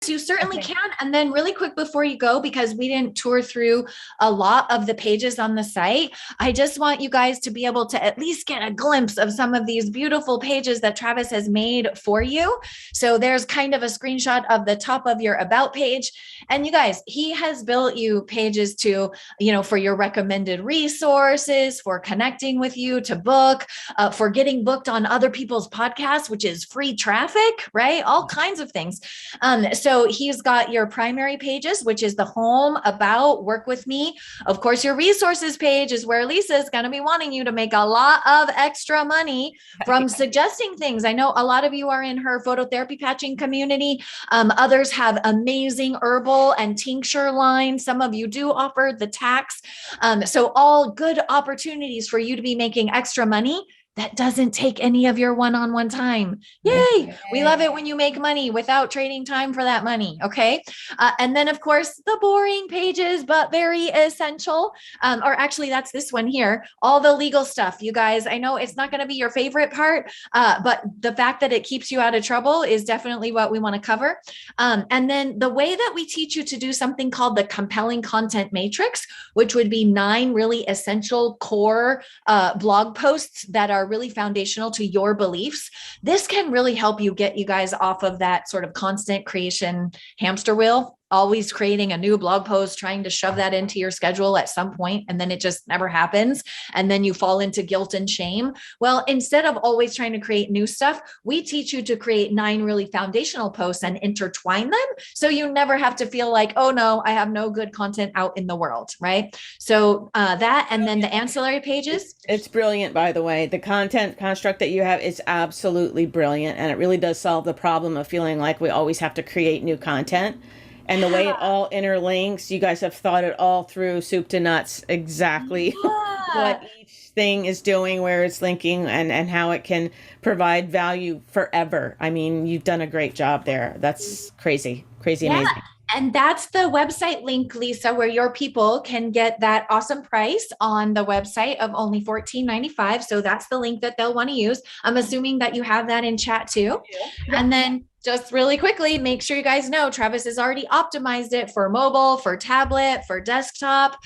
you certainly can. And then really quick before you go, because we didn't tour through a lot of the pages on the site, I just want you guys to be able to at least get a glimpse of some of these beautiful pages that Travis has made for you. So there's kind of a screenshot of the top of your about page. And you guys, he has built you pages to, for your recommended resources, for connecting with you, to book, for getting booked on other people's podcasts, which is free traffic, right? All kinds of things. So he's got your primary pages, which is the home, about, work with me. Of course, your resources page is where Lisa is going to be wanting you to make a lot of extra money from suggesting things. I know a lot of you are in her phototherapy patching community. Others have amazing herbal and tincture lines. Some of you do offer the tax. So all good opportunities for you to be making extra money that doesn't take any of your one-on-one time. Yay. We love it when you make money without trading time for that money. Okay. And then of course the boring pages, but very essential. Or actually that's this one here, all the legal stuff. You guys, I know it's not going to be your favorite part, but the fact that it keeps you out of trouble is definitely what we want to cover. And then the way that we teach you to do something called the compelling content matrix, which would be 9 really essential core blog posts that are really foundational to your beliefs. This can really help you get you guys off of that sort of constant creation hamster wheel, always creating a new blog post, trying to shove that into your schedule at some point, and then it just never happens. And then you fall into guilt and shame. Well, instead of always trying to create new stuff, we teach you to create 9 really foundational posts and intertwine them. So you never have to feel like, oh no, I have no good content out in the world, right? So that, and then the ancillary pages. It's brilliant, by the way. The content construct that you have is absolutely brilliant. And it really does solve the problem of feeling like we always have to create new content. And the way it all interlinks, you guys have thought it all through, soup to nuts, exactly what each thing is doing, where it's linking, and how it can provide value forever. I mean, you've done a great job there. That's crazy, amazing. And that's the website link, Lisa, where your people can get that awesome price on the website of only $14.95. So that's the link that they'll want to use. I'm assuming that you have that in chat too. Yeah. And then just really quickly, make sure you guys know Travis has already optimized it for mobile, for tablet, for desktop.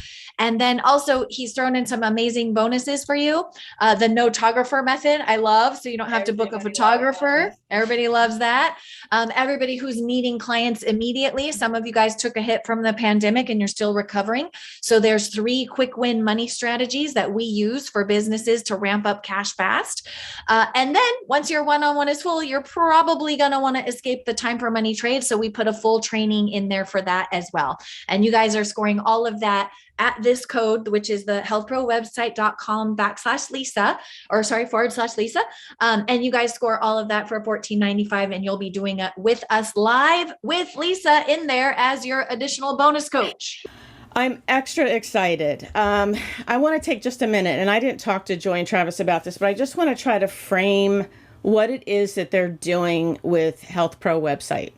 And then also he's thrown in some amazing bonuses for you. The notographer method, I love. So you don't have to book a photographer. Everybody loves that. Everybody who's meeting clients immediately. Some of you guys took a hit from the pandemic and you're still recovering. So there's 3 quick win money strategies that we use for businesses to ramp up cash fast. And then once your one-on-one is full, you're probably going to want to escape the time for money trade. So we put a full training in there for that as well. And you guys are scoring all of that at this code, which is the healthprowebsite.com/Lisa, or sorry, /Lisa. And you guys score all of that for $14.95, and you'll be doing it with us live with Lisa in there as your additional bonus coach. I'm extra excited. I want to take just a minute, and I didn't talk to Joy and Travis about this, but I just want to try to frame what it is that they're doing with Healthpro website.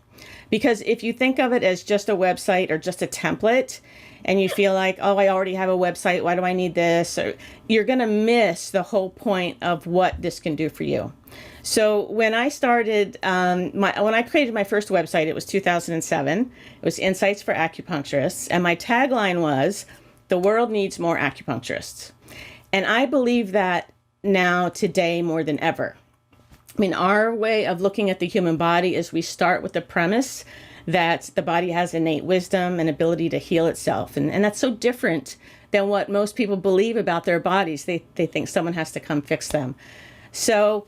Because if you think of it as just a website or just a template, and you feel like, oh, I already have a website, why do I need this? Or you're going to miss the whole point of what this can do for you. So when I started, when I created my first website, it was 2007. It was Insights for Acupuncturists. And my tagline was, the world needs more acupuncturists. And I believe that now today more than ever. I mean, our way of looking at the human body is we start with the premise that the body has innate wisdom and ability to heal itself. And that's so different than what most people believe about their bodies. They think someone has to come fix them. So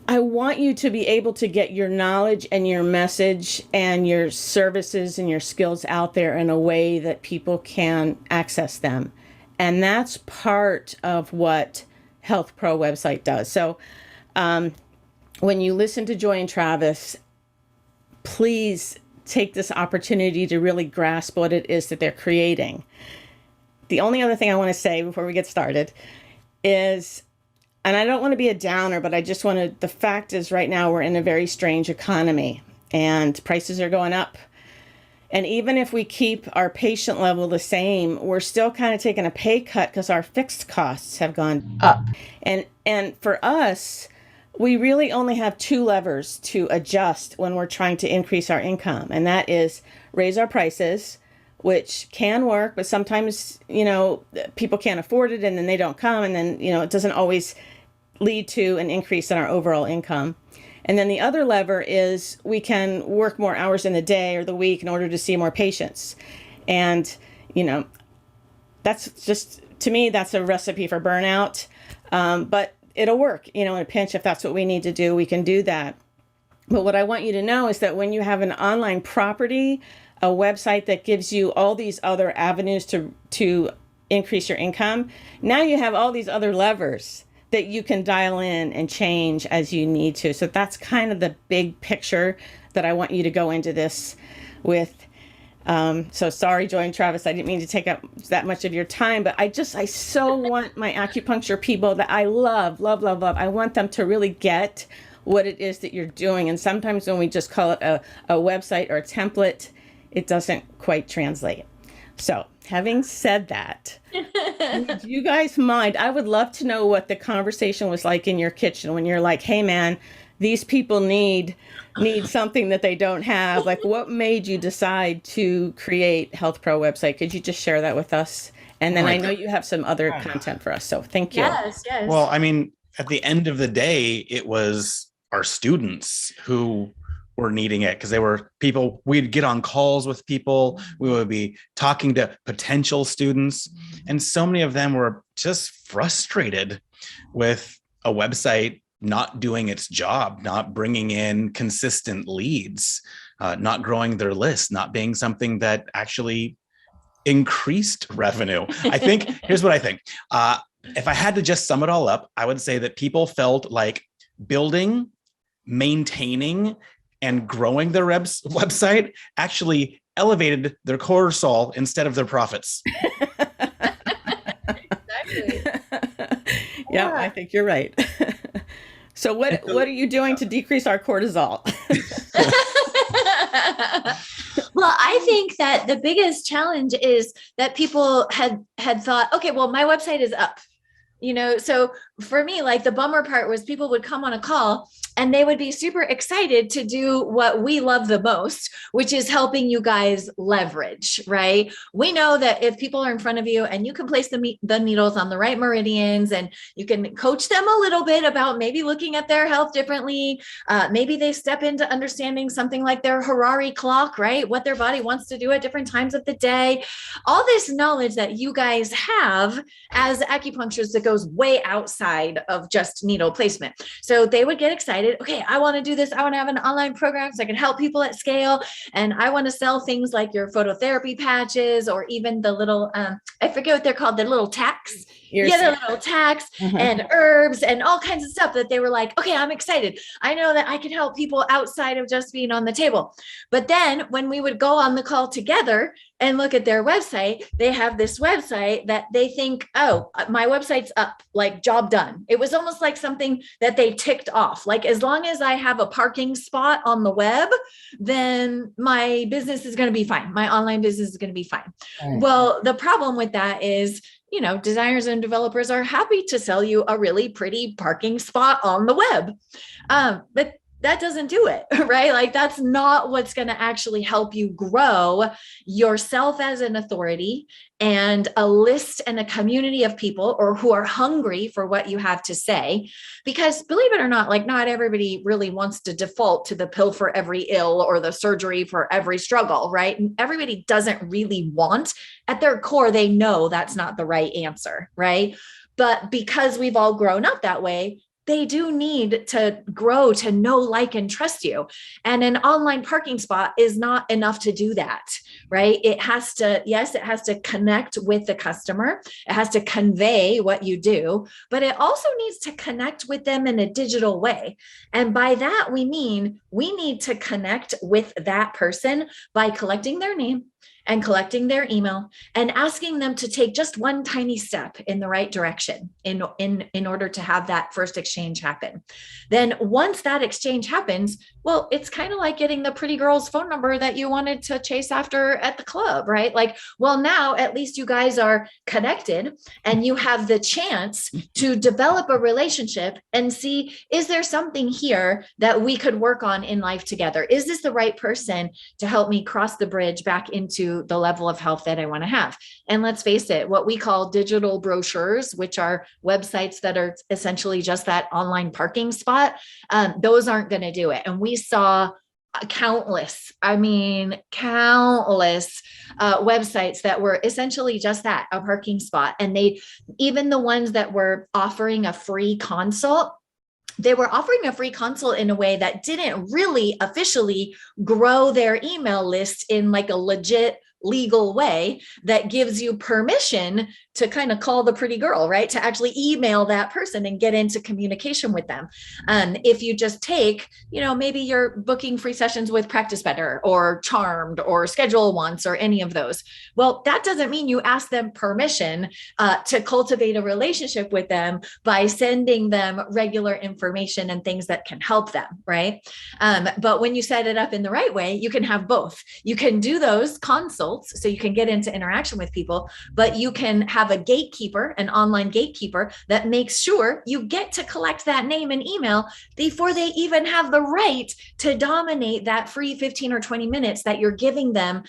I want you to be able to get your knowledge and your message and your services and your skills out there in a way that people can access them. And that's part of what Healthpro website does. So when you listen to Joy and Travis, please take this opportunity to really grasp what it is that they're creating. The only other thing I want to say before we get started is, and I don't want to be a downer, but I just want to, the fact is right now we're in a very strange economy and prices are going up. And even if we keep our patient level the same, we're still kind of taking a pay cut because our fixed costs have gone up. And for us, We really only have two levers to adjust when we're trying to increase our income, and that is raise our prices, which can work, but sometimes, people can't afford it and then they don't come, and then, it doesn't always lead to an increase in our overall income. And then the other lever is we can work more hours in the day or the week in order to see more patients. And, that's just, to me, that's a recipe for burnout. But it'll work, in a pinch. If that's what we need to do, we can do that. But what I want you to know is that when you have an online property, a website that gives you all these other avenues to increase your income, now you have all these other levers that you can dial in and change as you need to. So that's kind of the big picture that I want you to go into this with. So sorry, Joy and Travis, I didn't mean to take up that much of your time, but I so want my acupuncture people that I love, I want them to really get what it is that you're doing. And sometimes when we just call it a website or a template, it doesn't quite translate. So having said that, would you guys mind? I would love to know what the conversation was like in your kitchen when you're like, hey man, these people need something that they don't have. Like, what made you decide to create Healthpro website? Could you just share that with us? And then I know you have some other content for us. So thank you. Yes. Well, I mean, at the end of the day, it was our students who were needing it, because they were people, we'd get on calls with people, we would be talking to potential students, and so many of them were just frustrated with a website not doing its job, not bringing in consistent leads, not growing their list, not being something that actually increased revenue. I think, here's what I think. If I had to just sum it all up, I would say that people felt like building, maintaining, and growing their website actually elevated their cortisol instead of their profits. Exactly. Yeah, I think you're right. So what are you doing to decrease our cortisol? Well, I think that the biggest challenge is that people had thought, okay, well, my website is up. So for me, like, the bummer part was people would come on a call and they would be super excited to do what we love the most, which is helping you guys leverage, right? We know that if people are in front of you and you can place the needles on the right meridians, and you can coach them a little bit about maybe looking at their health differently. Maybe they step into understanding something like their Harari clock, right? What their body wants to do at different times of the day. All this knowledge that you guys have as acupuncturists that goes way outside of just needle placement. So they would get excited. Okay, I want to do this. I want to have an online program so I can help people at scale. And I want to sell things like your phototherapy patches, or even the little, I forget what they're called, the little tacks. The little tacks and herbs and all kinds of stuff that they were like, okay, I'm excited. I know that I can help people outside of just being on the table. But then when we would go on the call together and look at their website, they have this website that they think, oh, my website's up, like, job done. It was almost like something that they ticked off. Like, as long as I have a parking spot on the web, then my business is going to be fine. My online business is going to be fine. Right. Well, the problem with that is, designers and developers are happy to sell you a really pretty parking spot on the web. But that doesn't do it, right? Like, that's not what's going to actually help you grow yourself as an authority and a list and a community of people, or who are hungry for what you have to say. Because believe it or not, like, not everybody really wants to default to the pill for every ill or the surgery for every struggle, right? And everybody doesn't really want, at their core, they know that's not the right answer, right? But because we've all grown up that way, they do need to grow to know, like, and trust you. And an online parking spot is not enough to do that, right? It has to connect with the customer. It has to convey what you do, but it also needs to connect with them in a digital way. And by that, we mean we need to connect with that person by collecting their name and collecting their email and asking them to take just one tiny step in the right direction in order to have that first exchange happen. Then once that exchange happens, Well, it's kind of like getting the pretty girl's phone number that you wanted to chase after at the club, right? Like, well, now at least you guys are connected and you have the chance to develop a relationship and see, is there something here that we could work on in life together? Is this the right person to help me cross the bridge back into the level of health that I want to have? And let's face it, what we call digital brochures, which are websites that are essentially just that online parking spot, those aren't going to do it. And we saw countless websites that were essentially just that, a parking spot. And even the ones that were offering a free consult, they were offering a free consult in a way that didn't really officially grow their email list in like a legit legal way that gives you permission to kind of call the pretty girl, right? To actually email that person and get into communication with them. If you just take, maybe you're booking free sessions with Practice Better or Charmed or Schedule Once or any of those. Well, that doesn't mean you ask them permission to cultivate a relationship with them by sending them regular information and things that can help them, right? But when you set it up in the right way, you can have both. You can do those consults so you can get into interaction with people, but you can have a gatekeeper, an online gatekeeper that makes sure you get to collect that name and email before they even have the right to dominate that free 15 or 20 minutes that you're giving them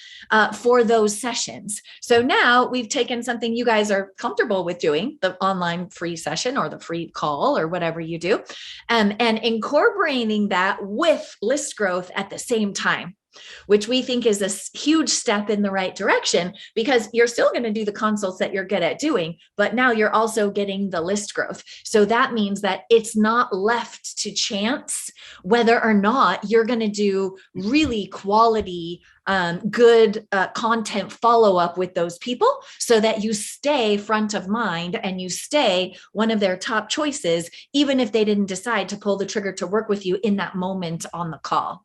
for those sessions. So now we've taken something you guys are comfortable with doing, the online free session or the free call or whatever you do, and incorporating that with list growth at the same time, which we think is a huge step in the right direction, because you're still going to do the consults that you're good at doing, but now you're also getting the list growth. So that means that it's not left to chance whether or not you're going to do really quality, good content follow-up with those people, so that you stay front of mind and you stay one of their top choices, even if they didn't decide to pull the trigger to work with you in that moment on the call.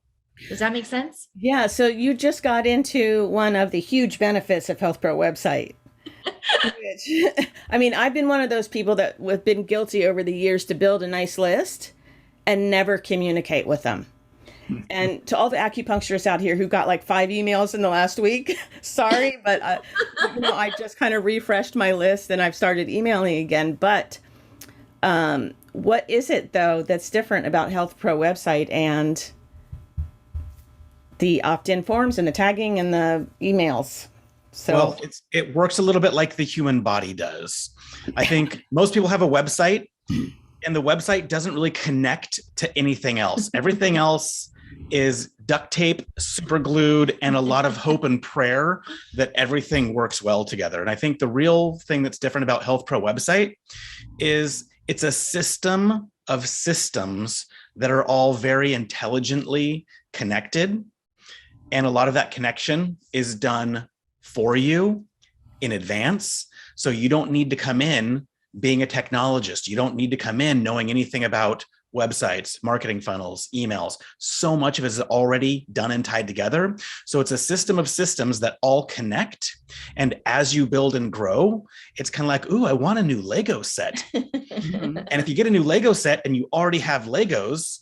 Does that make sense? Yeah. So you just got into one of the huge benefits of Healthpro website. I've been one of those people that have been guilty over the years to build a nice list and never communicate with them. And to all the acupuncturists out here who got like 5 emails in the last week, sorry, but I just kind of refreshed my list and I've started emailing again. But what is it though that's different about Healthpro website and the opt-in forms and the tagging and the emails? So it works a little bit like the human body does. I think most people have a website and the website doesn't really connect to anything else. Everything else is duct tape, super glued, and a lot of hope and prayer that everything works well together. And I think the real thing that's different about Healthpro website is it's a system of systems that are all very intelligently connected. And a lot of that connection is done for you in advance. So you don't need to come in being a technologist. You don't need to come in knowing anything about websites, marketing funnels, emails. So much of it is already done and tied together. So it's a system of systems that all connect. And as you build and grow, it's kind of like, ooh, I want a new Lego set. And if you get a new Lego set and you already have Legos,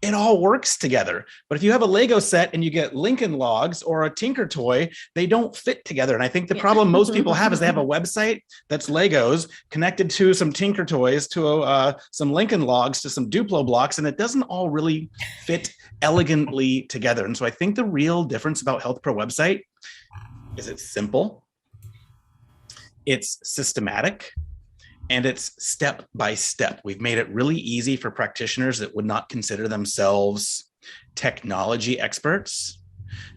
it all works together. But if you have a Lego set and you get Lincoln Logs or a Tinker Toy, they don't fit together. And I think the problem most people have is they have a website that's Legos connected to some Tinker Toys, to some Lincoln Logs, to some Duplo blocks, and it doesn't all really fit elegantly together. And so I think the real difference about Healthpro website is it's simple, it's systematic, and it's step by step. We've made it really easy for practitioners that would not consider themselves technology experts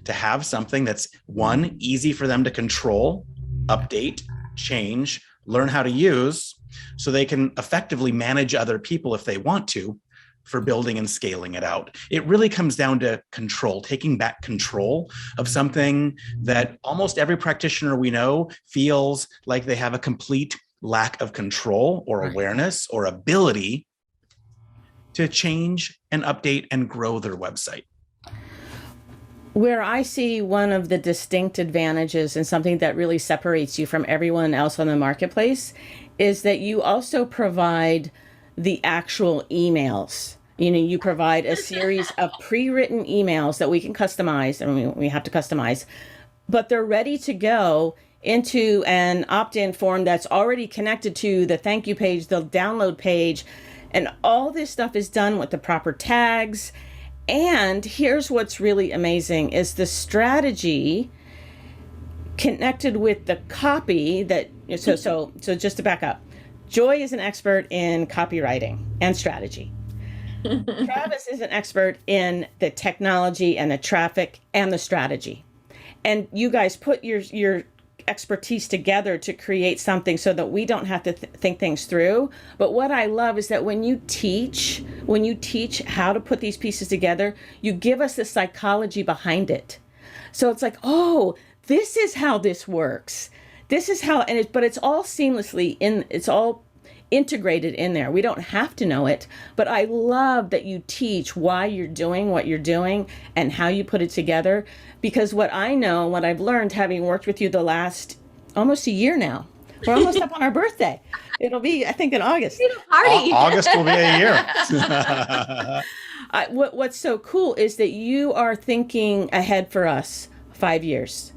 to have something that's, one, easy for them to control, update, change, learn how to use, so they can effectively manage other people if they want to, for building and scaling it out. It really comes down to control, taking back control of something that almost every practitioner we know feels like they have a complete lack of control or awareness or ability to change and update and grow their website. Where I see one of the distinct advantages and something that really separates you from everyone else on the marketplace is that you also provide the actual emails. You provide a series of pre-written emails that we can customize, and we have to customize, but they're ready to go into an opt-in form that's already connected to the thank you page, the download page, and all this stuff is done with the proper tags. And here's what's really amazing is the strategy connected with the copy that, so just to back up, Joy is an expert in copywriting and strategy. Travis is an expert in the technology and the traffic and the strategy. And you guys put your expertise together to create something so that we don't have to think things through. But what I love is that when you teach how to put these pieces together, you give us the psychology behind it. So it's like, oh, this is how this works. This is how, but it's all seamlessly it's all integrated in there. We don't have to know it, but I love that you teach why you're doing what you're doing and how you put it together. Because what I know, what I've learned having worked with you the last almost a year now, we're almost up on our birthday. It'll be, I think, in August. Party. August will be a year. What's so cool is that you are thinking ahead for us 5 years,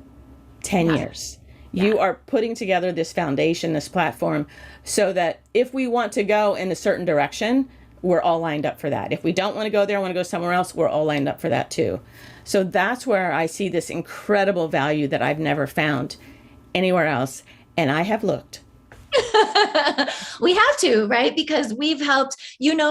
10 years. You are putting together this foundation, this platform, so that if we want to go in a certain direction, we're all lined up for that. If we don't want to go there, want to go somewhere else, we're all lined up for that too. So that's where I see this incredible value that I've never found anywhere else. And I have looked. We have to, right? Because we've helped,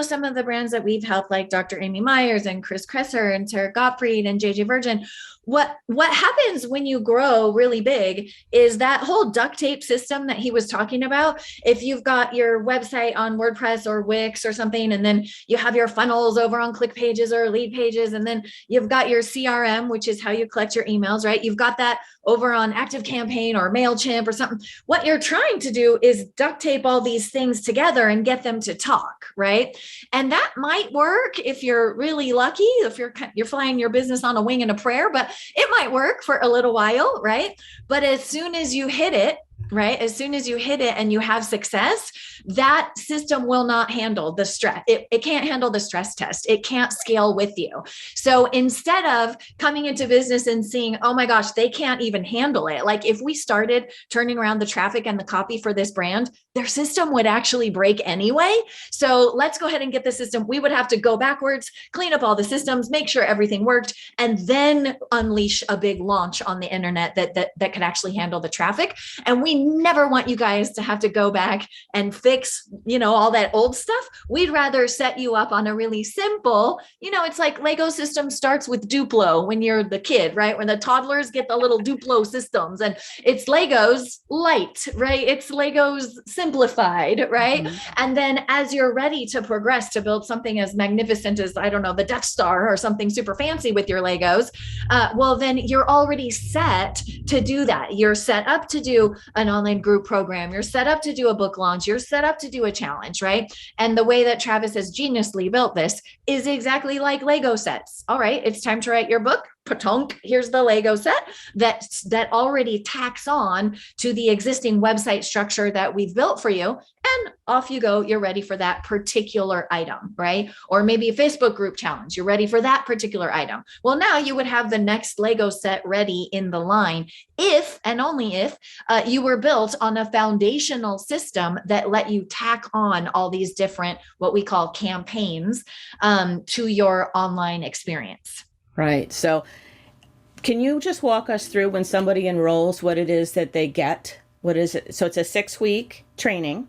some of the brands that we've helped, like Dr. Amy Myers and Chris Kresser and Tara Gottfried and JJ Virgin. What happens when you grow really big is that whole duct tape system that he was talking about. If you've got your website on WordPress or Wix or something, and then you have your funnels over on click pages or lead pages, and then you've got your CRM, which is how you collect your emails, right? You've got that over on ActiveCampaign or MailChimp or something. What you're trying to do is duct tape all these things together and get them to talk, right? And that might work if you're really lucky, if you're flying your business on a wing and a prayer, but it might work for a little while, right? But as soon as you hit it, right? As soon as you hit it and you have success, that system will not handle the stress. It can't handle the stress test. It can't scale with you. So instead of coming into business and seeing, oh my gosh, they can't even handle it. Like if we started turning around the traffic and the copy for this brand, their system would actually break anyway. So let's go ahead and get the system. We would have to go backwards, clean up all the systems, make sure everything worked, and then unleash a big launch on the internet that could actually handle the traffic. And we never want you guys to have to go back and fix, all that old stuff. We'd rather set you up on a really simple, it's like Lego system starts with Duplo when you're the kid, right? When the toddlers get the little Duplo systems, and it's Legos light, right? It's Legos simplified, right? Mm-hmm. And then as you're ready to progress to build something as magnificent as, I don't know, the Death Star or something super fancy with your Legos, well, then you're already set to do that. You're set up to do an online group program. You're set up to do a book launch. You're set up to do a challenge, right? And the way that Travis has geniusly built this is exactly like Lego sets. All right, it's time to write your book. Patonk, here's the Lego set that already tacks on to the existing website structure that we've built for you. And off you go. You're ready for that particular item, right? Or maybe a Facebook group challenge. You're ready for that particular item. Well, now you would have the next Lego set ready in the line if and only if you were built on a foundational system that let you tack on all these different, what we call campaigns, to your online experience. Right. So can you just walk us through when somebody enrolls, what it is that they get? What is it? So it's a 6-week training.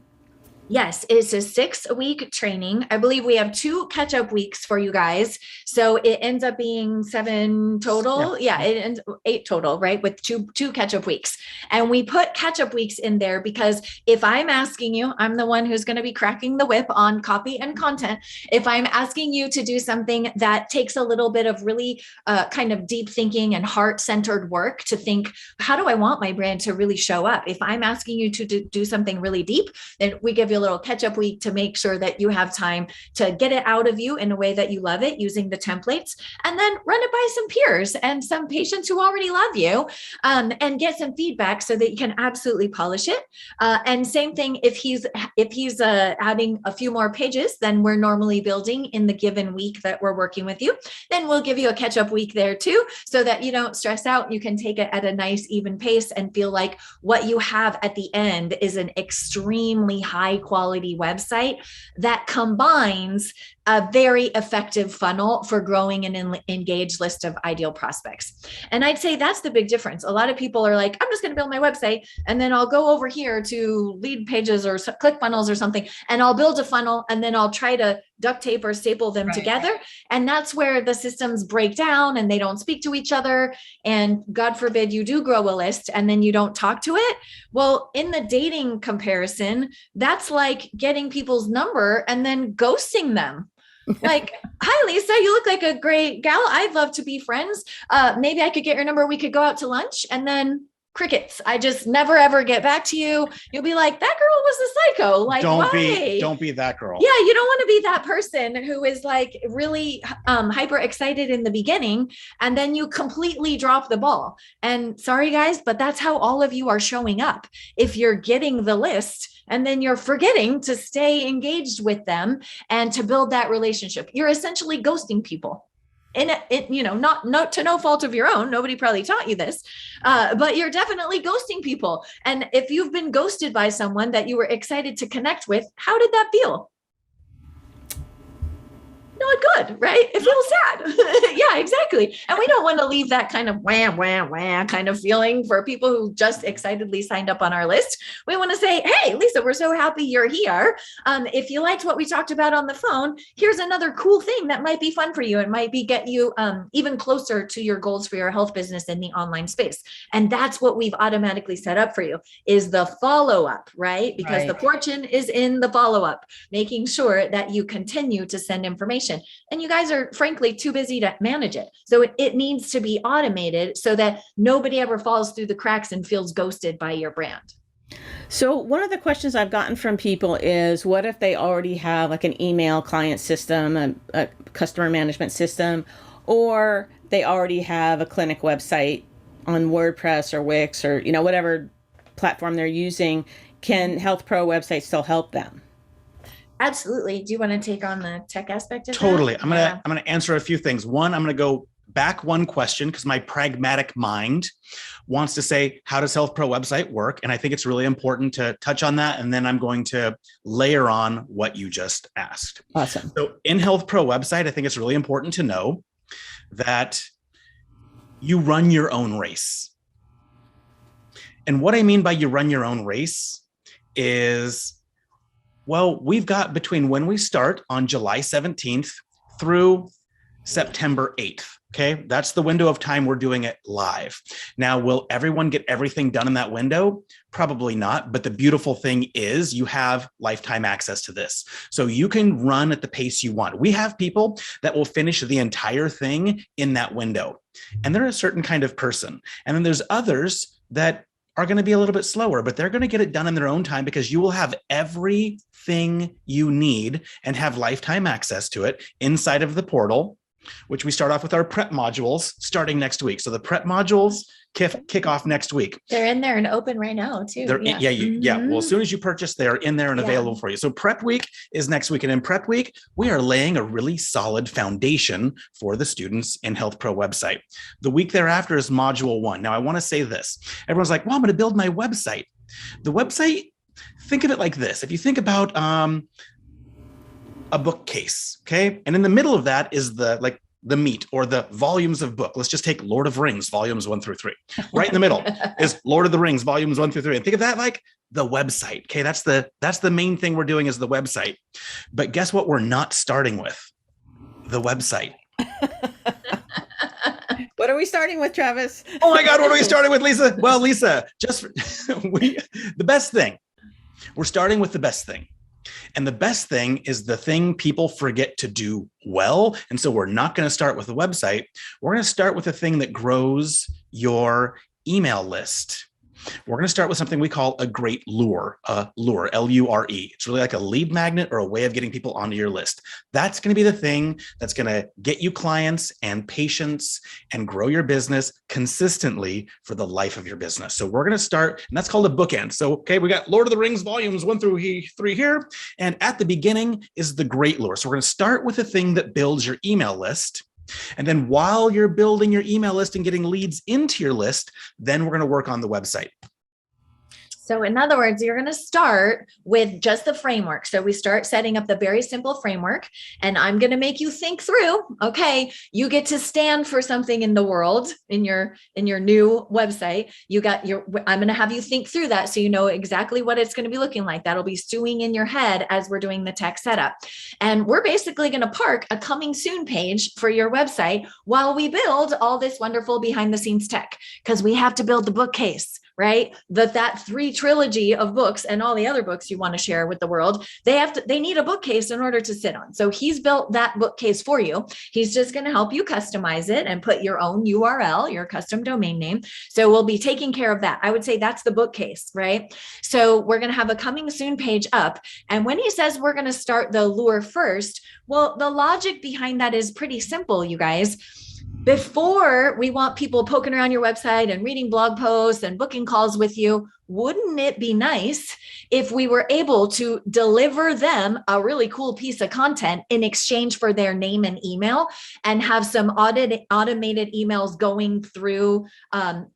Yes, it's a 6-week training. I believe we have 2 catch-up weeks for you guys. So it ends up being 7 total. Yeah, it ends 8 total, right? With two catch-up weeks. And we put catch-up weeks in there because if I'm asking you, I'm the one who's going to be cracking the whip on copy and content. If I'm asking you to do something that takes a little bit of really kind of deep thinking and heart-centered work to think, how do I want my brand to really show up? If I'm asking you to do something really deep, then we give you you a little catch-up week to make sure that you have time to get it out of you in a way that you love it using the templates, and then run it by some peers and some patients who already love you, and get some feedback so that you can absolutely polish it. And same thing, if he's adding a few more pages than we're normally building in the given week that we're working with you, then we'll give you a catch-up week there too, so that you don't stress out. You can take it at a nice even pace and feel like what you have at the end is an extremely high quality website that combines a very effective funnel for growing an engaged list of ideal prospects. And I'd say that's the big difference. A lot of people are like, I'm just going to build my website and then I'll go over here to lead pages or ClickFunnels or something, and I'll build a funnel and then I'll try to duct tape or staple them together. And that's where the systems break down and they don't speak to each other. And God forbid you do grow a list and then you don't talk to it. Well, in the dating comparison, that's like getting people's number and then ghosting them. Like, hi, Lisa, you look like a great gal. I'd love to be friends. Maybe I could get your number. We could go out to lunch. And then crickets. I just never, ever get back to you. You'll be like, that girl was a psycho. Like, don't why? be that girl. Yeah. You don't want to be that person who is like really hyper excited in the beginning. And then you completely drop the ball. And sorry, guys, but that's how all of you are showing up. If you're getting the list, and then you're forgetting to stay engaged with them and to build that relationship, you're essentially ghosting people. And not to no fault of your own. Nobody probably taught you this, but you're definitely ghosting people. And if you've been ghosted by someone that you were excited to connect with, how did that feel? Not good, right? It feels sad. Yeah, exactly. And we don't want to leave that kind of wah kind of feeling for people who just excitedly signed up on our list. We want to say, hey, Lisa, we're so happy you're here. If you liked what we talked about on the phone, here's another cool thing that might be fun for you. It might be get you even closer to your goals for your health business in the online space. And that's what we've automatically set up for you, is the follow-up, right? Because the fortune is in the follow-up, making sure that you continue to send information. And you guys are frankly too busy to manage it. So it needs to be automated so that nobody ever falls through the cracks and feels ghosted by your brand. So one of the questions I've gotten from people is, what if they already have like an email client system, a customer management system, or they already have a clinic website on WordPress or Wix or, whatever platform they're using? Can Healthpro website still help them? Absolutely. Do you want to take on the tech aspect of Totally. that? I'm going to answer a few things. One, I'm going to go back one question because my pragmatic mind wants to say, how does Healthpro website work? And I think it's really important to touch on that. And then I'm going to layer on what you just asked. Awesome. So in Healthpro website, I think it's really important to know that you run your own race. And what I mean by you run your own race is, well, we've got between when we start on July 17th through September 8th. Okay. That's the window of time we're doing it live. Now, will everyone get everything done in that window? Probably not. But the beautiful thing is you have lifetime access to this. So you can run at the pace you want. We have people that will finish the entire thing in that window. And they're a certain kind of person. And then there's others that are going to be a little bit slower, but they're going to get it done in their own time because you will have everything you need and have lifetime access to it inside of the portal, which we start off with our prep modules starting next week. So the prep modules kick off next week. They're in there and open right now too. Well, as soon as you purchase, they're in there and available for you. So prep week is next week. And in prep week, we are laying a really solid foundation for the students in Healthpro website. The week thereafter is module 1. Now I want to say this. Everyone's like, well, I'm going to build my website. The website, think of it like this. If you think about a bookcase, okay? And in the middle of that is the meat or the volumes of book. Let's just take Lord of Rings, volumes 1 through 3. Right in the middle is Lord of the Rings, volumes 1 through 3. And think of that like the website. Okay. That's the main thing we're doing is the website. But guess what? We're not starting with the website. What are we starting with, Travis? Oh my God. What are we starting with, Lisa? Well, Lisa, the best thing. We're starting with the best thing. And the best thing is the thing people forget to do well. And so we're not going to start with the website. We're going to start with the thing that grows your email list. We're going to start with something we call a great lure, Lure. It's really like a lead magnet or a way of getting people onto your list. That's going to be the thing that's going to get you clients and patients and grow your business consistently for the life of your business. So we're going to start, and that's called a bookend. So, okay, we got Lord of the Rings volumes 1 through 3 here. And at the beginning is the great lure. So we're going to start with a thing that builds your email list. And then while you're building your email list and getting leads into your list, then we're going to work on the website. So in other words, you're going to start with just the framework. So we start setting up the very simple framework, and I'm going to make you think through, okay, you get to stand for something in the world in your new website. I'm going to have you think through that so you know exactly what it's going to be looking like. That'll be stewing in your head as we're doing the tech setup. And we're basically going to park a coming soon page for your website while we build all this wonderful behind the scenes tech, because we have to build the bookcase, right? That 3 trilogy of books and all the other books you want to share with the world, they need a bookcase in order to sit on. So he's built that bookcase for you. He's just going to help you customize it and put your own URL, your custom domain name. So we'll be taking care of that. I would say that's the bookcase, right? So we're going to have a coming soon page up. And when he says we're going to start the lure first, well, the logic behind that is pretty simple, you guys. Before we want people poking around your website and reading blog posts and booking calls with you, wouldn't it be nice if we were able to deliver them a really cool piece of content in exchange for their name and email, and have some automated emails going through,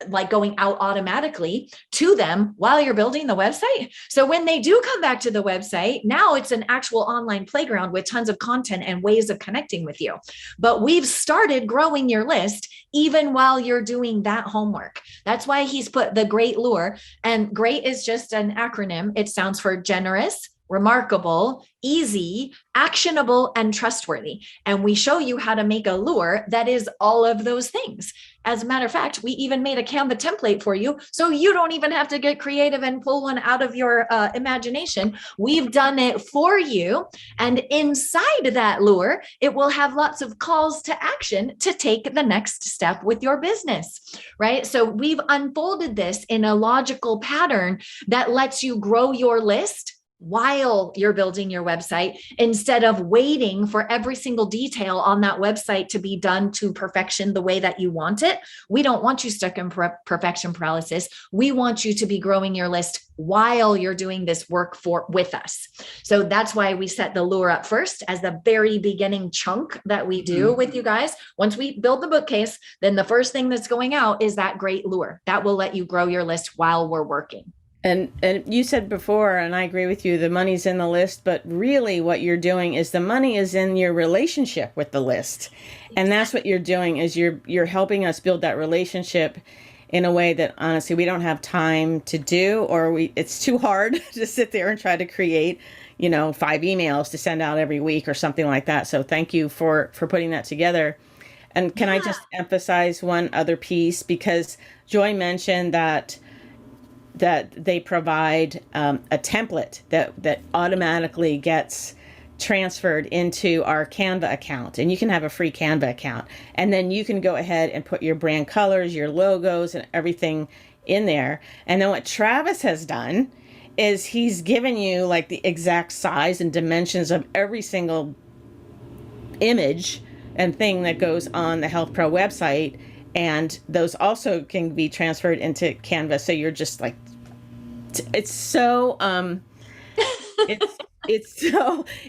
like going out automatically to them while you're building the website? So when they do come back to the website, now it's an actual online playground with tons of content and ways of connecting with you. But we've started growing your list even while you're doing that homework. That's why he's put the great lure. And GREAT is just an acronym. It stands for generous, remarkable, easy, actionable, and trustworthy. And we show you how to make a lure that is all of those things. As a matter of fact, we even made a Canva template for you, so you don't even have to get creative and pull one out of your imagination. We've done it for you. And inside that lure, it will have lots of calls to action to take the next step with your business, right? So we've unfolded this in a logical pattern that lets you grow your list while you're building your website, instead of waiting for every single detail on that website to be done to perfection the way that you want it. We don't want you stuck in perfection paralysis. We want you to be growing your list while you're doing this work with us. So that's why we set the lure up first as the very beginning chunk that we do with you guys. Once we build the bookcase, then the first thing that's going out is that great lure that will let you grow your list while we're working. And you said before, and I agree with you, the money's in the list, but really what you're doing is the money is in your relationship with the list. And that's what you're doing, is you're helping us build that relationship in a way that honestly we don't have time to do, or it's too hard to sit there and try to create, 5 emails to send out every week or something like that. So thank you for putting that together. And can I just emphasize one other piece, because Joy mentioned that they provide a template that automatically gets transferred into our Canva account, and you can have a free Canva account, and then you can go ahead and put your brand colors, your logos, and everything in there. And then what Travis has done is he's given you like the exact size and dimensions of every single image and thing that goes on the Healthpro website, and those also can be transferred into Canva. So you're just like, it's so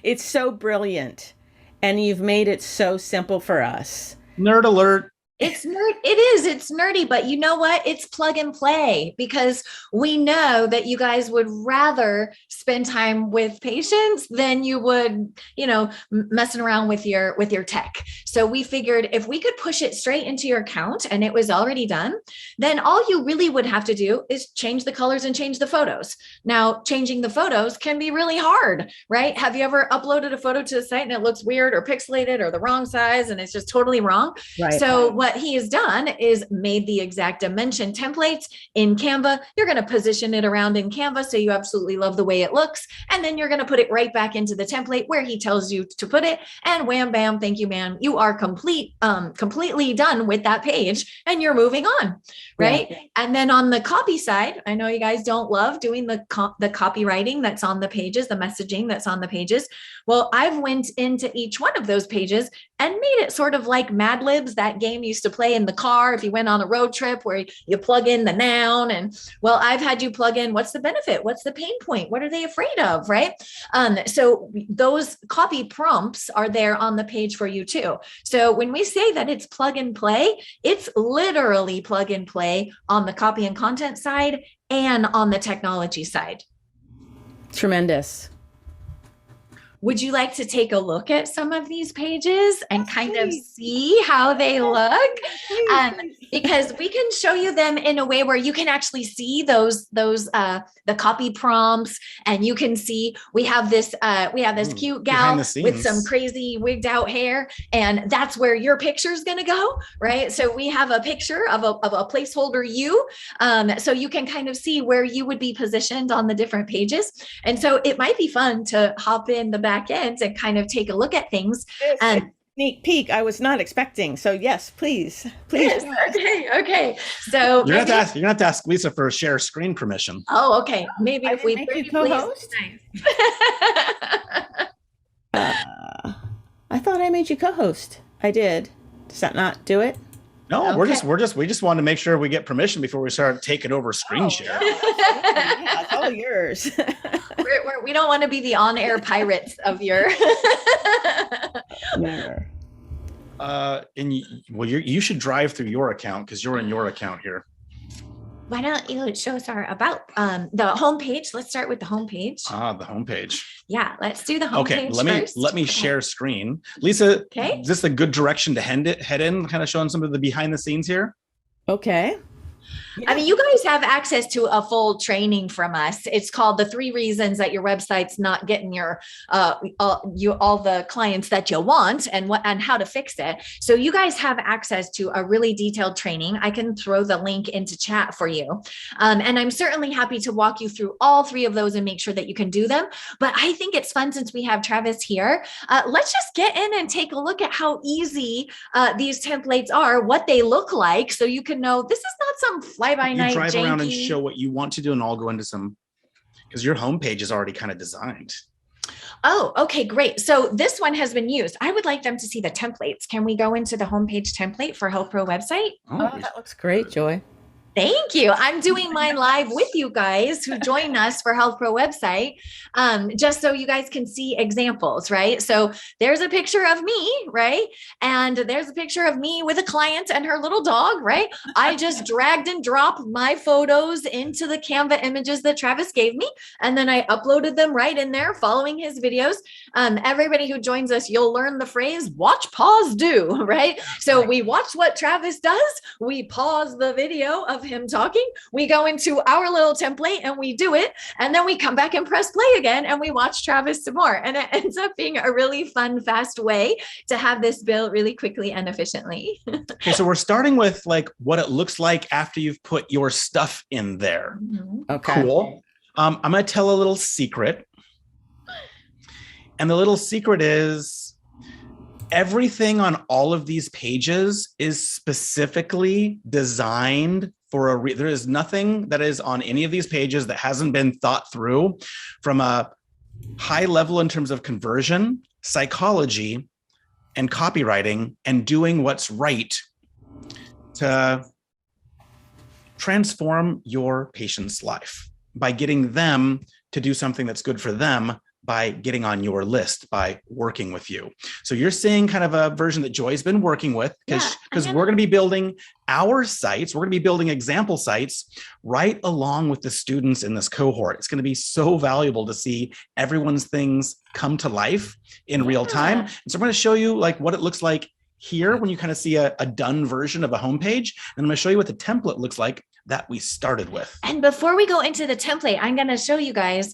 it's so brilliant, and you've made it so simple for us. Nerd alert. It's nerdy, but you know what? It's plug and play, because we know that you guys would rather spend time with patients than you would, messing around with your tech. So we figured if we could push it straight into your account and it was already done, then all you really would have to do is change the colors and change the photos. Now, changing the photos can be really hard, right? Have you ever uploaded a photo to the site and it looks weird or pixelated or the wrong size and it's just totally wrong? Right. So what what he has done is made the exact dimension templates in Canva. You're going to position it around in Canva so you absolutely love the way it looks. And then you're going to put it right back into the template where he tells you to put it. And wham, bam, thank you, ma'am. You are completely done with that page and you're moving on, right? Yeah. And then on the copy side, I know you guys don't love doing the copywriting that's on the pages, the messaging that's on the pages. Well, I've went into each one of those pages and made it sort of like Mad Libs, that game you used to play in the car if you went on a road trip where you plug in the noun. And well, I've had you plug in what's the benefit, what's the pain point, what are they afraid of, right? So those copy prompts are there on the page for you too. So when we say that it's plug and play, it's literally plug and play on the copy and content side and on the technology side. Tremendous. Would you like to take a look at some of these pages and kind of see how they look? Because we can show you them in a way where you can actually see the copy prompts, and you can see we have this cute gal with some crazy wigged out hair, and that's where your picture is going to go, right? So we have a picture of a placeholder you, so you can kind of see where you would be positioned on the different pages. And so it might be fun to hop in the back end and kind of take a look at things. And sneak peek I was not expecting. So yes, please. Yes, okay. So you're gonna have to ask Lisa for a share screen permission. Oh, okay. Maybe if we make you co-host. I thought I made you co-host. I did. Does that not do it? No, okay. we just wanted to make sure we get permission before we start taking over screen share. Yeah, it's all yours. We don't want to be the on-air pirates of your. Never. You should drive through your account because you're in your account here. Why don't you show us about the homepage? Let's start with the homepage. The homepage. Yeah, let's do the homepage. Okay, let me share screen. Lisa, is this a good direction to head in? Kind of showing some of the behind the scenes here. Okay. I mean, you guys have access to a full training from us. It's called the 3 reasons that your website's not getting your all the clients that you want, and how to fix it. So you guys have access to a really detailed training. I can throw the link into chat for you. And I'm certainly happy to walk you through all 3 of those and make sure that you can do them. But I think it's fun since we have Travis here. Let's just get in and take a look at how easy these templates are, what they look like, so you can know this is not some fly-by-night drive janky. Around and show what you want to do, and I'll go into some, because your homepage is already kind of designed. Oh, okay, great. So this one has been used. I would like them to see the templates. Can we go into the homepage template for Healthpro website? Oh, that looks great, Joy. Thank you. I'm doing mine live with you guys who join us for Healthpro website, just so you guys can see examples, right? So there's a picture of me, right? And there's a picture of me with a client and her little dog, right? I just dragged and dropped my photos into the Canva images that Travis gave me, and then I uploaded them right in there following his videos. Everybody who joins us, you'll learn the phrase watch, pause, do, right? So we watch what Travis does, we pause the video of him talking, we go into our little template and we do it, and then we come back and press play again and we watch Travis some more, and it ends up being a really fun, fast way to have this built really quickly and efficiently. Okay, so we're starting with like what it looks like after you've put your stuff in there. Mm-hmm. Okay, cool. I'm going to tell a little secret, and the little secret is everything on all of these pages is specifically designed for there is nothing that is on any of these pages that hasn't been thought through from a high level in terms of conversion, psychology, and copywriting, and doing what's right to transform your patient's life by getting them to do something that's good for them, by getting on your list, by working with you. So you're seeing kind of a version that Joy's been working with, because we're going to be building our sites. We're going to be building example sites right along with the students in this cohort. It's going to be so valuable to see everyone's things come to life in real time. And so I'm going to show you like what it looks like here when you kind of see a done version of a homepage. And I'm going to show you what the template looks like that we started with. And before we go into the template, I'm going to show you guys.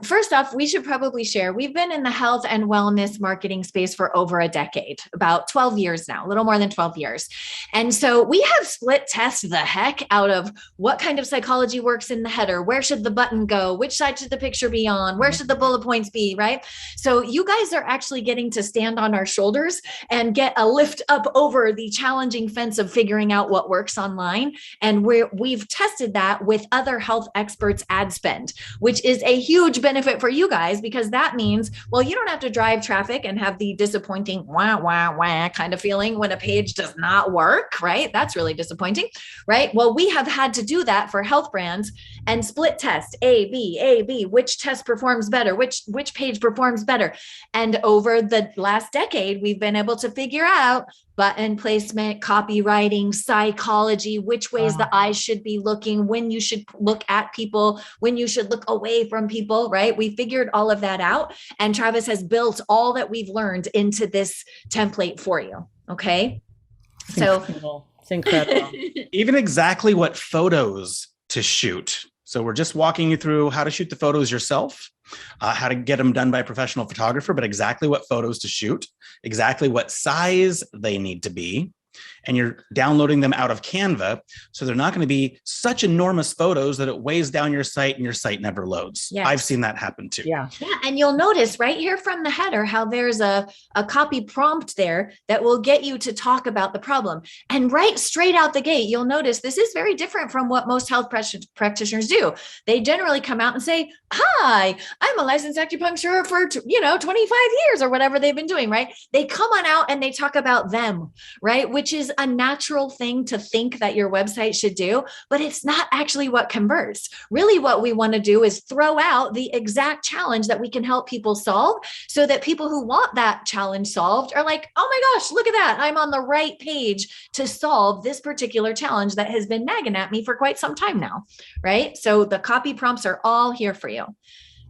First off, we should probably share. We've been in the health and wellness marketing space for over a decade, about 12 years now, a little more than 12 years. And so we have split tested the heck out of what kind of psychology works in the header. Where should the button go? Which side should the picture be on? Where should the bullet points be, right? So you guys are actually getting to stand on our shoulders and get a lift up over the challenging fence of figuring out what works online. And we've tested that with other health experts' ad spend, which is a huge benefit for you guys, because that means, well, you don't have to drive traffic and have the disappointing wah, wah, wah kind of feeling when a page does not work, right? That's really disappointing, right? Well, we have had to do that for health brands and split test A, B, which test performs better, which page performs better. And over the last decade, we've been able to figure out button placement, copywriting, psychology, which ways the eyes should be looking, when you should look at people, when you should look away from people, right? We figured all of that out. And Travis has built all that we've learned into this template for you. Okay. It's incredible. Even exactly what photos to shoot. So we're just walking you through how to shoot the photos yourself, how to get them done by a professional photographer, but exactly what photos to shoot, exactly what size they need to be. And you're downloading them out of Canva. So they're not going to be such enormous photos that it weighs down your site and your site never loads. Yes. I've seen that happen too. Yeah. And you'll notice right here from the header how there's a copy prompt there that will get you to talk about the problem. And right straight out the gate, you'll notice this is very different from what most health practitioners do. They generally come out and say, hi, I'm a licensed acupuncturist for 25 years or whatever they've been doing, right? They come on out and they talk about them, right? Which is a natural thing to think that your website should do, but it's not actually what converts. Really what we want to do is throw out the exact challenge that we can help people solve, so that people who want that challenge solved are like, oh my gosh, look at that. I'm on the right page to solve this particular challenge that has been nagging at me for quite some time now, right? So the copy prompts are all here for you.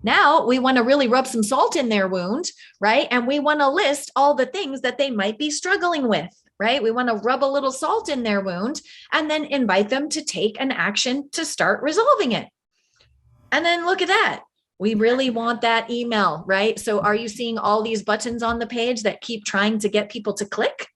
Now we want to really rub some salt in their wound, right? And we want to list all the things that they might be struggling with, right? We want to rub a little salt in their wound and then invite them to take an action to start resolving it. And then look at that. We really want that email, right? So are you seeing all these buttons on the page that keep trying to get people to click?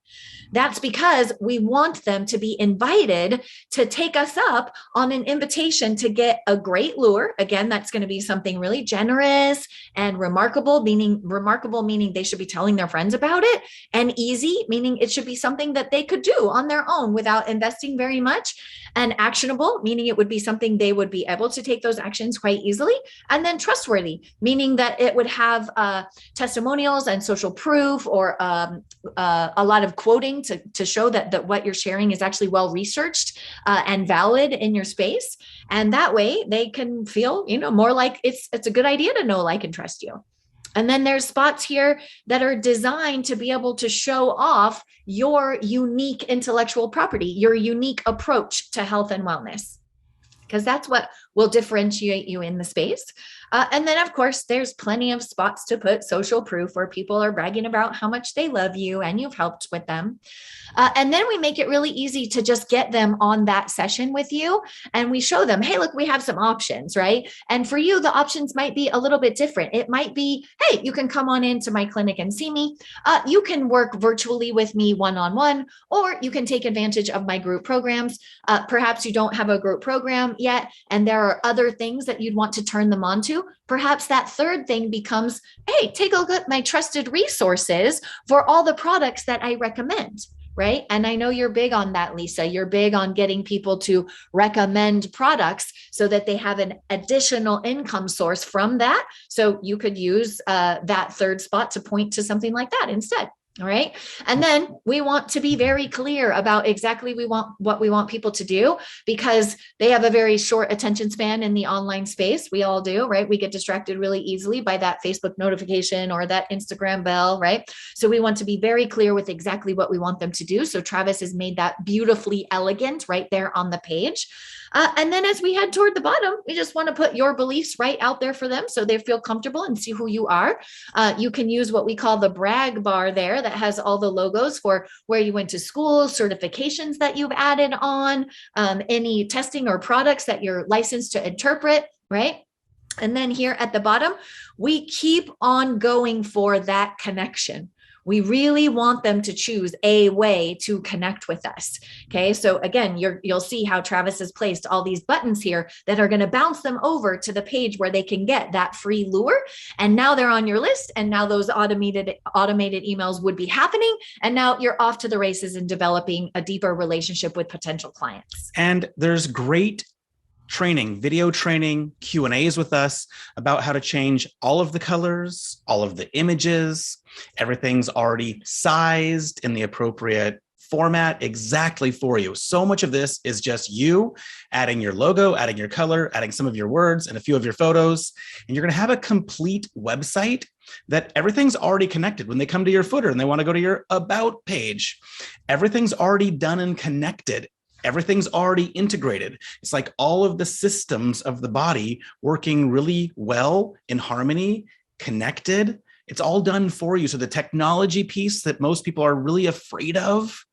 That's because we want them to be invited to take us up on an invitation to get a great lure. Again, that's going to be something really generous and remarkable, meaning they should be telling their friends about it, and easy, meaning it should be something that they could do on their own without investing very much, and actionable, meaning it would be something they would be able to take those actions quite easily, and then trustworthy, meaning that it would have testimonials and social proof, or a lot of quoting to show that what you're sharing is actually well researched and valid in your space. And that way they can feel, more like it's a good idea to know, like, and trust you. And then there's spots here that are designed to be able to show off your unique intellectual property, your unique approach to health and wellness, because that's what will differentiate you in the space. And then, of course, there's plenty of spots to put social proof where people are bragging about how much they love you and you've helped with them. And then we make it really easy to just get them on that session with you. And we show them, hey, look, we have some options, right? And for you, the options might be a little bit different. It might be, hey, you can come on into my clinic and see me. You can work virtually with me one-on-one, or you can take advantage of my group programs. Perhaps you don't have a group program yet, and there are other things that you'd want to turn them on to. Perhaps that third thing becomes, hey, take a look at my trusted resources for all the products that I recommend, right? And I know you're big on that, Lisa. You're big on getting people to recommend products so that they have an additional income source from that. So you could use that third spot to point to something like that instead. All right. And then we want to be very clear about exactly what we want people to do, because they have a very short attention span in the online space. We all do, right? We get distracted really easily by that Facebook notification or that Instagram bell, right? So we want to be very clear with exactly what we want them to do. So Travis has made that beautifully elegant right there on the page. And then as we head toward the bottom, we just want to put your beliefs right out there for them so they feel comfortable and see who you are. You can use what we call the brag bar there. that has all the logos for where you went to school, certifications that you've added on, any testing or products that you're licensed to interpret, right? And then here at the bottom, we keep on going for that connection. We really want them to choose a way to connect with us. Okay. So again, you'll see how Travis has placed all these buttons here that are going to bounce them over to the page where they can get that free lure. And now they're on your list. And now those automated emails would be happening. And now you're off to the races in developing a deeper relationship with potential clients. And there's great training, video training, Q&As with us about how to change all of the colors, all of the images. Everything's already sized in the appropriate format exactly for you. So much of this is just you adding your logo, adding your color, adding some of your words and a few of your photos. And you're going to have a complete website that everything's already connected. When they come to your footer and they want to go to your about page, everything's already done and connected. Everything's already integrated. It's like all of the systems of the body working really well in harmony, connected. It's all done for you. So the technology piece that most people are really afraid of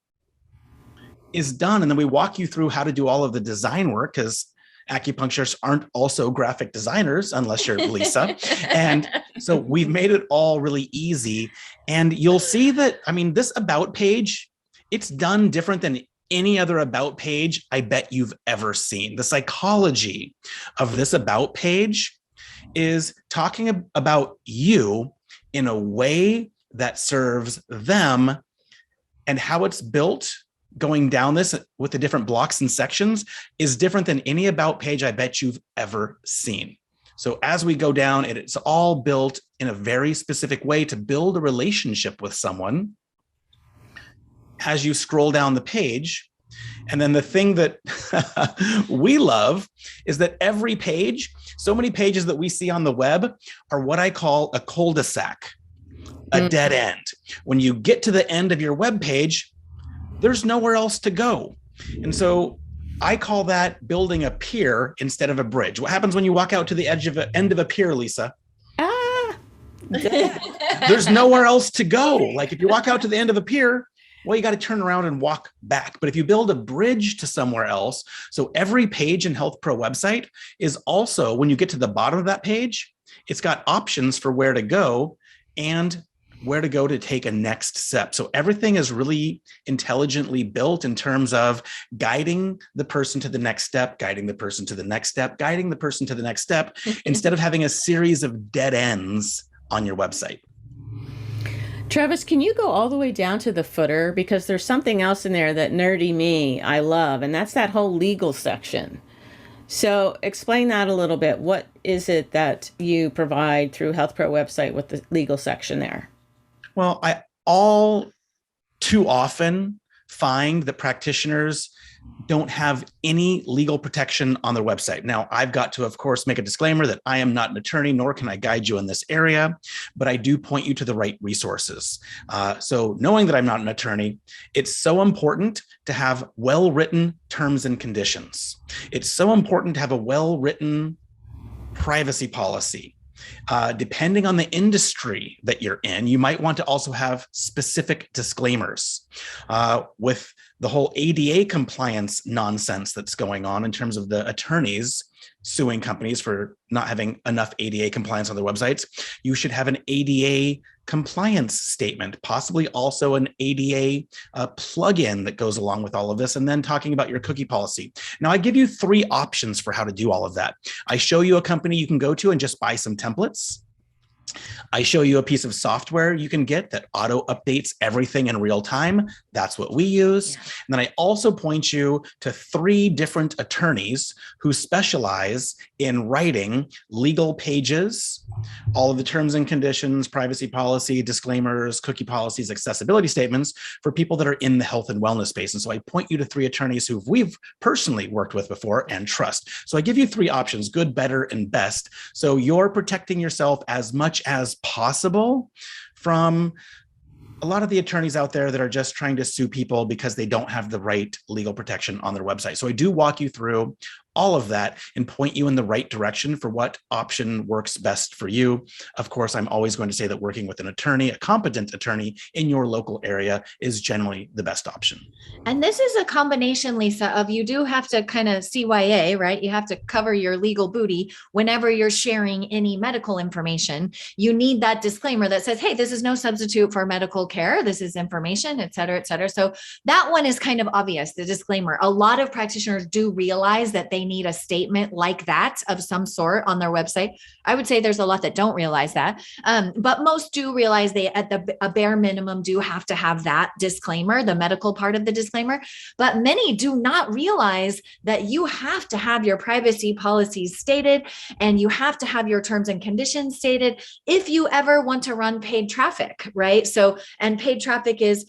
is done. And then we walk you through how to do all of the design work, because acupuncturists aren't also graphic designers unless you're Lisa. And so we've made it all really easy. And you'll see that, I mean, this about page, it's done different than any other about page I bet you've ever seen. The psychology of this about page is talking about you in a way that serves them, and how it's built going down this with the different blocks and sections is different than any about page I bet you've ever seen. So as we go down, it's all built in a very specific way to build a relationship with someone as you scroll down the page. And then the thing that we love is that every page, so many pages that we see on the web are what I call a cul-de-sac, a dead end. When you get to the end of your web page, there's nowhere else to go. And so I call that building a pier instead of a bridge. What happens when you walk out to the end of a pier, Lisa? There's nowhere else to go. Like if you walk out to the end of a pier, well, you got to turn around and walk back. But if you build a bridge to somewhere else, so every page in Healthpro website is also, when you get to the bottom of that page, it's got options for where to go and where to go to take a next step. So everything is really intelligently built in terms of guiding the person to the next step, guiding the person to the next step, guiding the person to the next step, instead of having a series of dead ends on your website. Travis, can you go all the way down to the footer? Because there's something else in there that nerdy me I love, and that's that whole legal section. So explain that a little bit. What is it that you provide through Healthpro website with the legal section there? Well, I all too often find that practitioners don't have any legal protection on their website. Now, I've got to, of course, make a disclaimer that I am not an attorney, nor can I guide you in this area, but I do point you to the right resources. So knowing that I'm not an attorney, it's so important to have well-written terms and conditions. It's so important to have a well-written privacy policy. Depending on the industry that you're in, you might want to also have specific disclaimers. With the whole ADA compliance nonsense that's going on in terms of the attorneys suing companies for not having enough ADA compliance on their websites, you should have an ADA compliance statement, possibly also an ADA plugin that goes along with all of this, and then talking about your cookie policy. Now, I give you 3 options for how to do all of that. I show you a company you can go to and just buy some templates. I show you a piece of software you can get that auto updates everything in real time. That's what we use. Yeah. And then I also point you to 3 different attorneys who specialize in writing legal pages, all of the terms and conditions, privacy policy, disclaimers, cookie policies, accessibility statements for people that are in the health and wellness space. And so I point you to 3 attorneys who we've personally worked with before and trust. So I give you 3 options, good, better, and best. So you're protecting yourself as much as possible from a lot of the attorneys out there that are just trying to sue people because they don't have the right legal protection on their website. So I do walk you through all of that and point you in the right direction for what option works best for you. Of course, I'm always going to say that working with an attorney, a competent attorney in your local area, is generally the best option. And this is a combination, Lisa, of you do have to kind of CYA, right? You have to cover your legal booty whenever you're sharing any medical information. You need that disclaimer that says, hey, this is no substitute for medical care. This is information, et cetera, et cetera. So that one is kind of obvious, the disclaimer. A lot of practitioners do realize that they need a statement like that of some sort on their website. I would say there's a lot that don't realize that. But most do realize they, at a bare minimum, do have to have that disclaimer, the medical part of the disclaimer. But many do not realize that you have to have your privacy policies stated and you have to have your terms and conditions stated if you ever want to run paid traffic, right? So, and paid traffic is,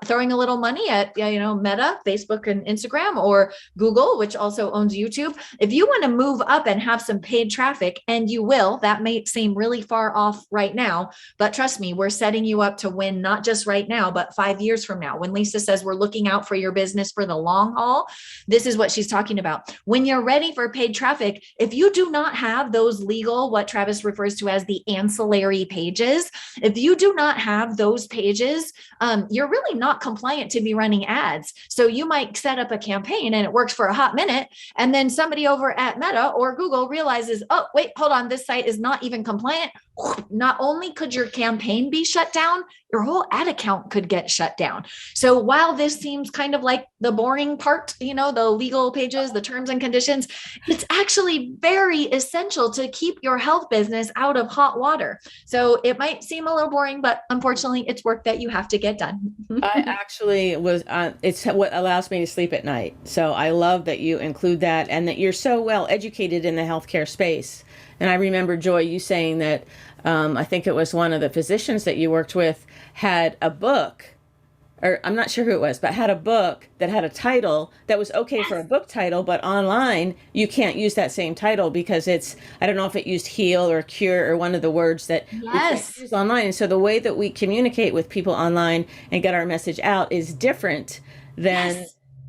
throwing a little money at, Meta, Facebook and Instagram, or Google, which also owns YouTube. If you want to move up and have some paid traffic, and you will, that may seem really far off right now, but trust me, we're setting you up to win, not just right now, but 5 years from now. When Lisa says we're looking out for your business for the long haul, this is what she's talking about. When you're ready for paid traffic, if you do not have those legal, what Travis refers to as the ancillary pages, if you do not have those pages, you're really not compliant to be running ads. So you might set up a campaign and it works for a hot minute, and then somebody over at Meta or Google realizes, oh, wait, hold on, this site is not even compliant. Not only could your campaign be shut down, your whole ad account could get shut down. So while this seems kind of like the boring part, the legal pages, the terms and conditions, it's actually very essential to keep your health business out of hot water. So it might seem a little boring, but unfortunately it's work that you have to get done. I actually it's what allows me to sleep at night. So I love that you include that and that you're so well educated in the healthcare space. And I remember, Joy, you saying that I think it was one of the physicians that you worked with had a book, or I'm not sure who it was, but had a book that had a title that was okay for a book title, but online you can't use that same title because I don't know if it used heal or cure or one of the words that we can't use online. And so the way that we communicate with people online and get our message out is different than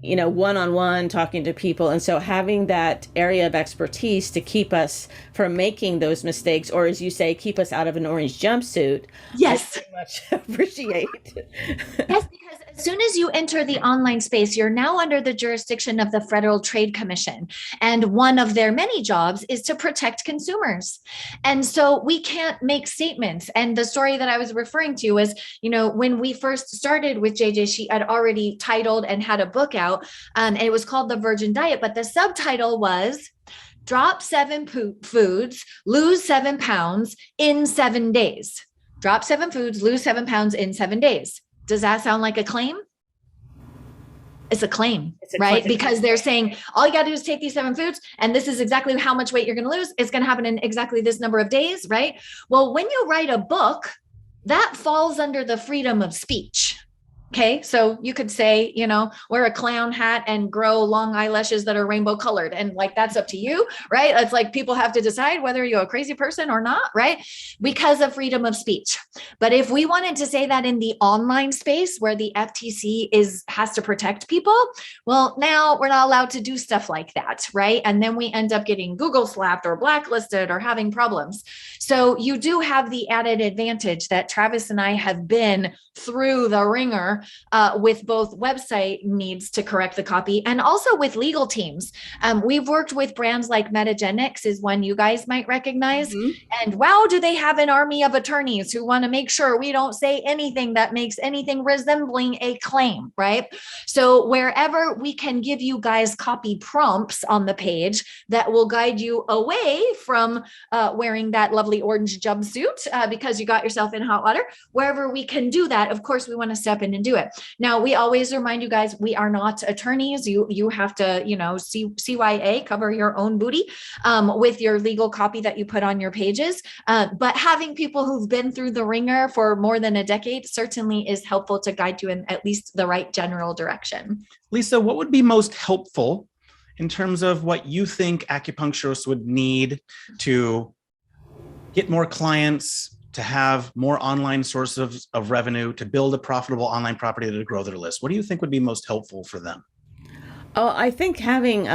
one-on-one talking to people. And so having that area of expertise to keep us from making those mistakes, or as you say, keep us out of an orange jumpsuit. Yes. I very much appreciate. Yes, because as soon as you enter the online space, you're now under the jurisdiction of the Federal Trade Commission. And one of their many jobs is to protect consumers. And so we can't make statements. And the story that I was referring to was, when we first started with JJ, she had already titled and had a book out. And it was called The Virgin Diet, but the subtitle was Drop 7 Foods, Lose 7 Pounds in 7 Days. Drop 7 foods, lose 7 pounds in 7 days. Does that sound like a claim? It's a claim, right? Because they're saying all you got to do is take these 7 foods, and this is exactly how much weight you're going to lose. It's going to happen in exactly this number of days, right? Well, when you write a book, that falls under the freedom of speech. Okay, so you could say, wear a clown hat and grow long eyelashes that are rainbow colored. And that's up to you, right? It's like people have to decide whether you're a crazy person or not, right? Because of freedom of speech. But if we wanted to say that in the online space where the FTC has to protect people, well, now we're not allowed to do stuff like that, right? And then we end up getting Google slapped or blacklisted or having problems. So you do have the added advantage that Travis and I have been through the ringer with both website needs to correct the copy and also with legal teams. We've worked with brands like Metagenics is one you guys might recognize. Mm-hmm. And wow, do they have an army of attorneys who want to make sure we don't say anything that makes anything resembling a claim, right? So wherever we can give you guys copy prompts on the page that will guide you away from wearing that lovely orange jumpsuit because you got yourself in hot water, wherever we can do that, of course, we want to step in and do it. Now, we always remind you guys, we are not attorneys. You have to, CYA, cover your own booty with your legal copy that you put on your pages. But having people who've been through the ringer for more than a decade certainly is helpful to guide you in at least the right general direction. Lisa, what would be most helpful in terms of what you think acupuncturists would need to get more clients, to have more online sources of revenue, to build a profitable online property to grow their list? What do you think would be most helpful for them? Oh, I think having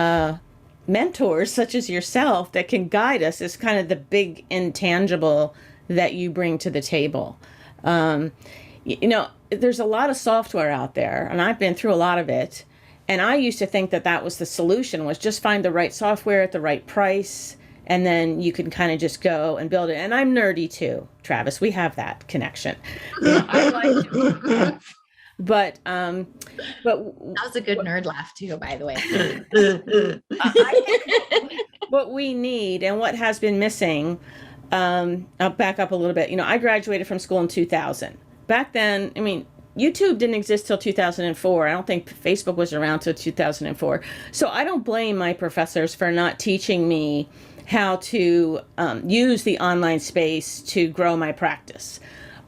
mentors such as yourself that can guide us is kind of the big intangible that you bring to the table. There's a lot of software out there, and I've been through a lot of it. And I used to think that that was the solution, was just find the right software at the right price, and then you can kind of just go and build it. And I'm nerdy too, Travis. We have that connection. I like to. But that was a good nerd laugh too, by the way. I think what we need and what has been missing, I'll back up a little bit. I graduated from school in 2000. Back then, YouTube didn't exist till 2004. I don't think Facebook was around till 2004. So I don't blame my professors for not teaching me how to use the online space to grow my practice.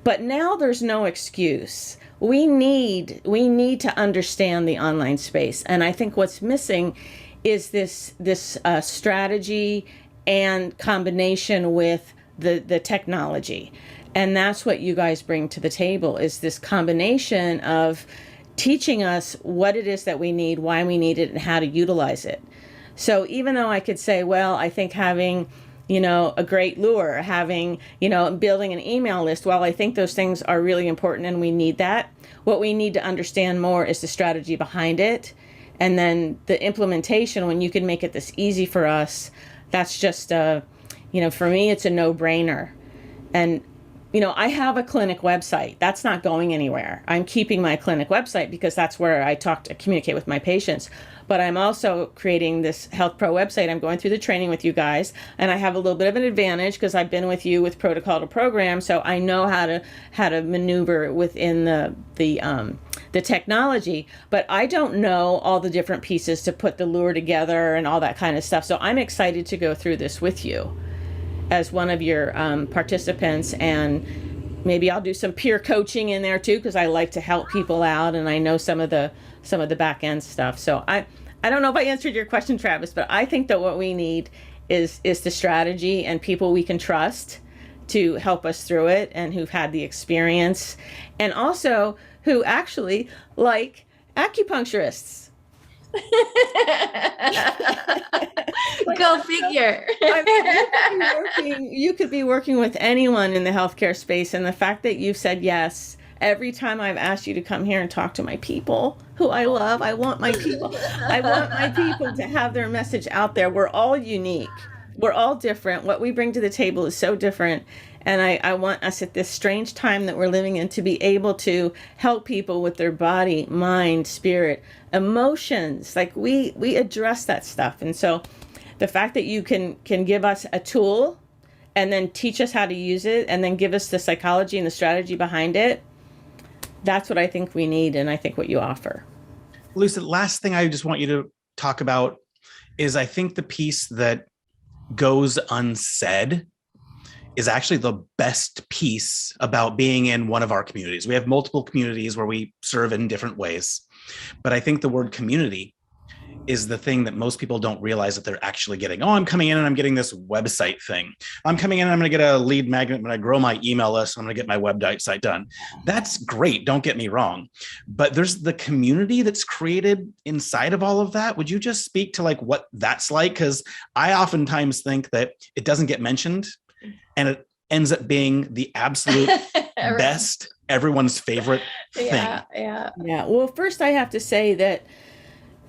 But now there's no excuse. We need to understand the online space. And I think what's missing is this strategy and combination with the technology. And that's what you guys bring to the table, is this combination of teaching us what it is that we need, why we need it, and how to utilize it. So even though I could say, well, I think having, a great lure, having, building an email list, while I think those things are really important and we need that, what we need to understand more is the strategy behind it. And then the implementation, when you can make it this easy for us, that's just, for me, it's a no-brainer. And I have a clinic website. That's not going anywhere. I'm keeping my clinic website because that's where I communicate with my patients. But I'm also creating this Healthpro website. I'm going through the training with you guys, and I have a little bit of an advantage because I've been with you with protocol to program, so I know how to maneuver within the technology. But I don't know all the different pieces to put the lure together and all that kind of stuff. So I'm excited to go through this with you as one of your participants, and maybe I'll do some peer coaching in there too, because I like to help people out, and I know some of the back end stuff. So I don't know if I answered your question, Travis, but I think that what we need is the strategy and people we can trust to help us through it, and who've had the experience, and also who actually like acupuncturists. Go figure. You could be working with anyone in the healthcare space, and the fact that you've said yes every time I've asked you to come here and talk to my people who I love. I want my people to have their message out there. We're all unique. We're all different. What we bring to the table is so different. And I want us at this strange time that we're living in to be able to help people with their body, mind, spirit, emotions. Like we address that stuff. And so the fact that you can give us a tool and then teach us how to use it, and then give us the psychology and the strategy behind it, that's what I think we need, and I think what you offer. Lisa, last thing I just want you to talk about is, I think the piece that goes unsaid is actually the best piece about being in one of our communities. We have multiple communities where we serve in different ways, but I think the word community is the thing that most people don't realize that they're actually getting. Oh, I'm coming in and I'm getting this website thing. I'm coming in and I'm going to get a lead magnet. I'm going to grow my email list. I'm going to get my website done. That's great. Don't get me wrong. But there's the community that's created inside of all of that. Would you just speak to like what that's like? Because I oftentimes think that it doesn't get mentioned, and it ends up being the absolute best, everyone's favorite thing. Yeah. Well, first I have to say that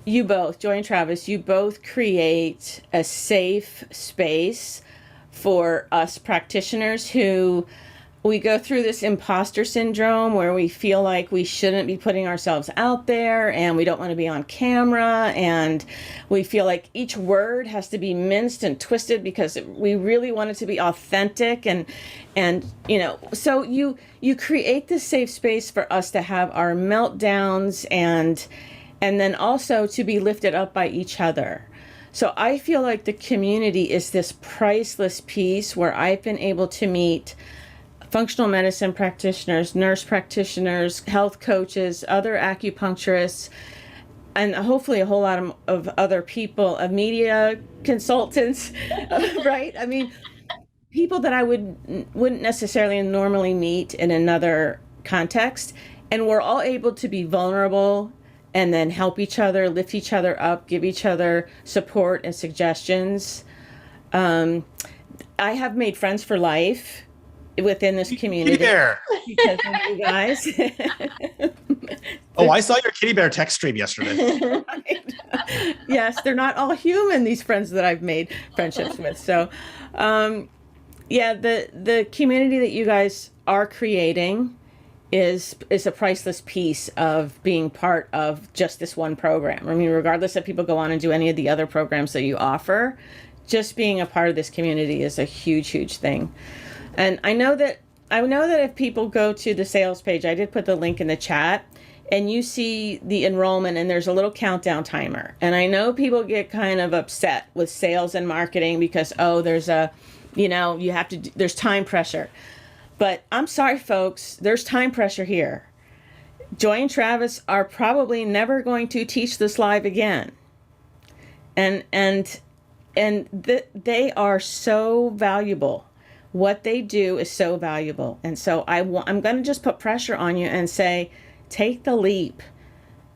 you both, Joy and Travis, you both create a safe space for us practitioners who we go through this imposter syndrome where we feel like we shouldn't be putting ourselves out there, and we don't want to be on camera, and we feel like each word has to be minced and twisted because we really want it to be authentic, and so you create this safe space for us to have our meltdowns and then also to be lifted up by each other. So I feel like the community is this priceless piece where I've been able to meet functional medicine practitioners, nurse practitioners, health coaches, other acupuncturists, and hopefully a whole lot of other people, of media consultants, right? I mean, people that I wouldn't necessarily normally meet in another context. And we're all able to be vulnerable and then help each other, lift each other up, give each other support and suggestions. I have made friends for life within this community Kitty bear. because of you guys. Oh, I saw your kitty bear text stream yesterday. Right. Yes, they're not all human, these friends that I've made friendships with. So, yeah, the community that you guys are creating is a priceless piece of being part of just this one program. I mean, regardless if people go on and do any of the other programs that you offer, just being a part of this community is a huge, huge thing. And I know that if people go to the sales page, I did put the link in the chat, and you see the enrollment and there's a little countdown timer. And I know people get kind of upset with sales and marketing because, oh, there's there's time pressure. But I'm sorry, folks, there's time pressure here. Joy and Travis are probably never going to teach this live again. And they are so valuable. What they do is so valuable. And so I'm going to just put pressure on you and say, take the leap.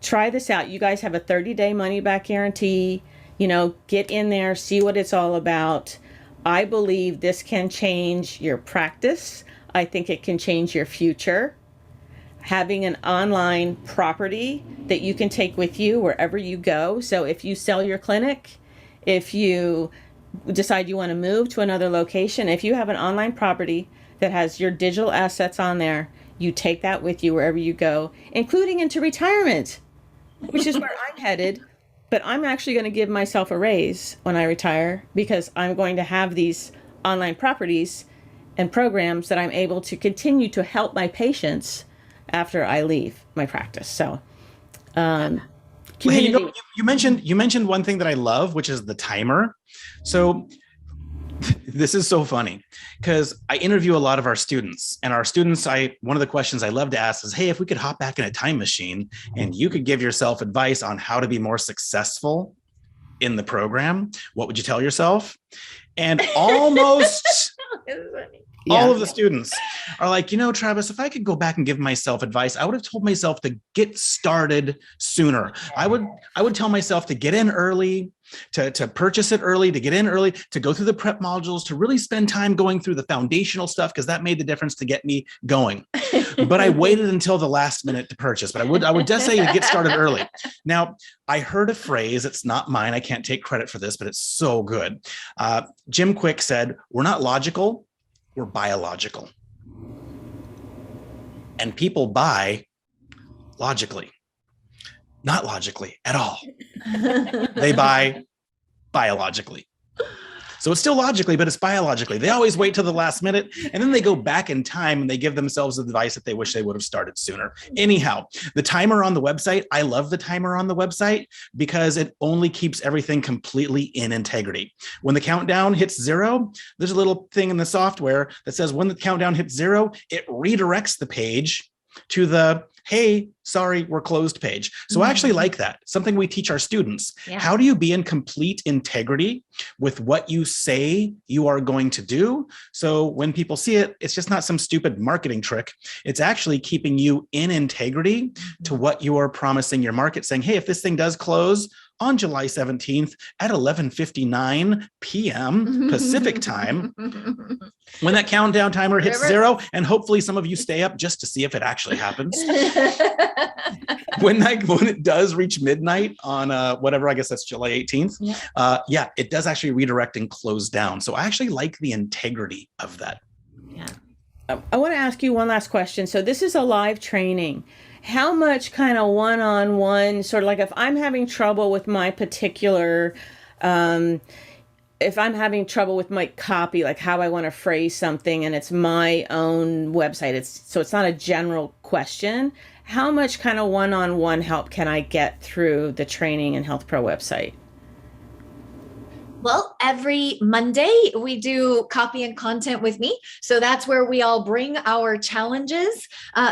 Try this out. You guys have a 30-day money-back guarantee. Get in there, see what it's all about. I believe this can change your practice. I think it can change your future. Having an online property that you can take with you wherever you go. So if you sell your clinic, if you decide you want to move to another location, if you have an online property that has your digital assets on there, you take that with you wherever you go, including into retirement, which is where I'm headed. But I'm actually going to give myself a raise when I retire because I'm going to have these online properties and programs that I'm able to continue to help my patients after I leave my practice. So, community. Hey, you mentioned one thing that I love, which is the timer. So this is so funny because I interview a lot of our students, and one of the questions I love to ask is, hey, if we could hop back in a time machine and you could give yourself advice on how to be more successful in the program, what would you tell yourself? And almost all of the students are like, Travis, if I could go back and give myself advice, I would have told myself to get started sooner. I would tell myself to get in early, to purchase it early, to get in early, to go through the prep modules, to really spend time going through the foundational stuff, because that made the difference to get me going. But I waited until the last minute to purchase. But I would just say to get started early. Now, I heard a phrase, it's not mine, I can't take credit for this, but it's so good. Jim Quick said, we're not logical, we're biological. And people buy logically, not logically at all. They buy biologically. So it's still logically, but it's biologically. They always wait till the last minute, and then they go back in time and they give themselves advice that they wish they would have started sooner. Anyhow, the timer on the website, I love the timer on the website because it only keeps everything completely in integrity. When the countdown hits 0, there's a little thing in the software that says when the countdown hits 0, it redirects the page to the, hey, sorry, we're closed page. So I actually like that. Something we teach our students. Yeah. How do you be in complete integrity with what you say you are going to do? So when people see it, it's just not some stupid marketing trick. It's actually keeping you in integrity to what you are promising your market, saying, hey, if this thing does close on July 17th at 11:59 p.m. Pacific time, when that countdown timer hits 0, and hopefully some of you stay up just to see if it actually happens. When it does reach midnight on whatever, I guess that's July 18th. Yeah, it does actually redirect and close down. So I actually like the integrity of that. Yeah. I want to ask you one last question. So this is a live training. How much kind of one-on-one, sort of like if I'm having trouble with my particular, if I'm having trouble with my copy, like how I want to phrase something, and it's my own website, it's not a general question. How much kind of one-on-one help can I get through the training and Healthpro website? Well, every Monday we do copy and content with me. So that's where we all bring our challenges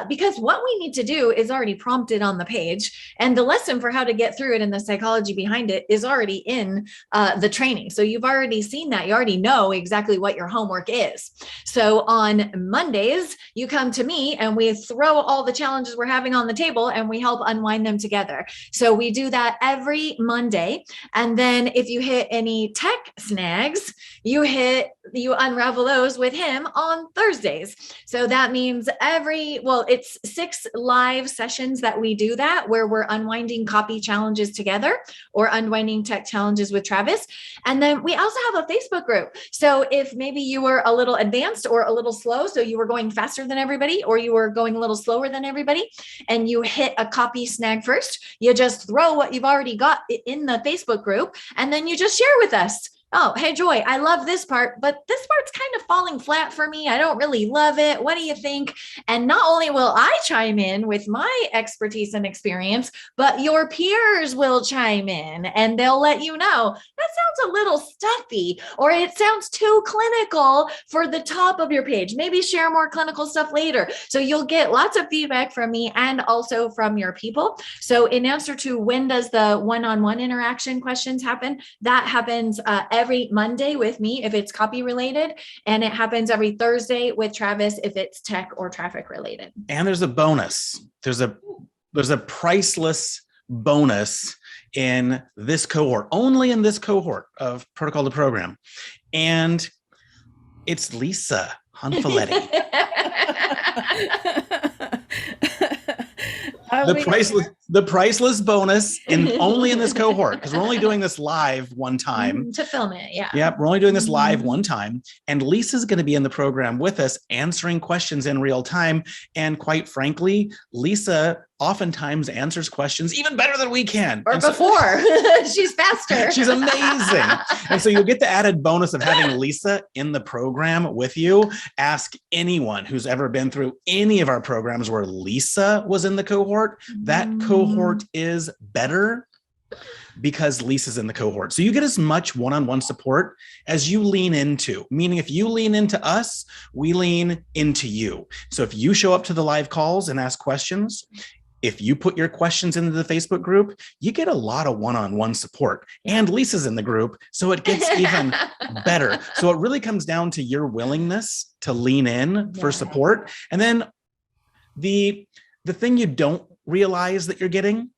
because what we need to do is already prompted on the page. And the lesson for how to get through it and the psychology behind it is already in the training. So you've already seen that. You already know exactly what your homework is. So on Mondays, you come to me and we throw all the challenges we're having on the table and we help unwind them together. So we do that every Monday. And then if you hit any tech snags, you unravel those with him on Thursdays. So that means it's 6 live sessions that we do that, where we're unwinding copy challenges together or unwinding tech challenges with Travis. And then we also have a Facebook group. So if maybe you were a little advanced or a little slow, so you were going faster than everybody, or you were going a little slower than everybody, and you hit a copy snag first, you just throw what you've already got in the Facebook group, and then you just share with us. Oh, hey, Joy, I love this part, but this part's kind of falling flat for me. I don't really love it. What do you think? And not only will I chime in with my expertise and experience, but your peers will chime in and they'll let you know that sounds a little stuffy, or it sounds too clinical for the top of your page. Maybe share more clinical stuff later. So you'll get lots of feedback from me and also from your people. So in answer to when does the one-on-one interaction questions happen, that happens every Monday with me if it's copy related, and it happens every Thursday with Travis if it's tech or traffic related. And there's a bonus. There's a priceless bonus in this cohort, only in this cohort of Protocol to Program. And it's Lisa Hanfileti. The priceless bonus only in this cohort, because we're only doing this live one time to film it. Yeah. Yep. We're only doing this live one time. And Lisa's going to be in the program with us, answering questions in real time. And quite frankly, Lisa oftentimes answers questions even better than we can. Or before. She's faster. She's amazing. And so you'll get the added bonus of having Lisa in the program with you. Ask anyone who's ever been through any of our programs where Lisa was in the cohort. That cohort is better because Lisa's in the cohort. So you get as much one-on-one support as you lean into, meaning if you lean into us, we lean into you. So if you show up to the live calls and ask questions, if you put your questions into the Facebook group, you get a lot of one-on-one support. And Lisa's in the group, so it gets even better. So it really comes down to your willingness to lean in for support. And then the thing you don't realize that you're getting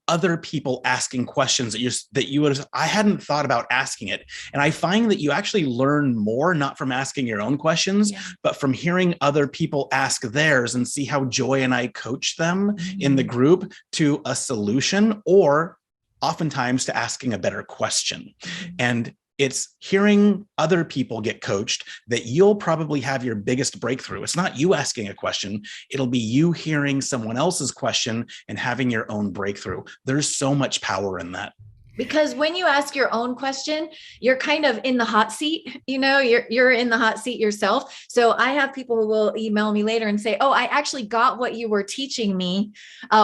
other people asking questions that you would have, I hadn't thought about asking it. And I find that you actually learn more, not from asking your own questions, but from hearing other people ask theirs and see how Joy and I coach them in the group to a solution, or oftentimes to asking a better question. And it's hearing other people get coached that you'll probably have your biggest breakthrough. It's not you asking a question. It'll be you hearing someone else's question and having your own breakthrough. There's so much power in that. Because when you ask your own question, you're kind of in the hot seat, you're in the hot seat yourself. So I have people who will email me later and say, oh, I actually got what you were teaching me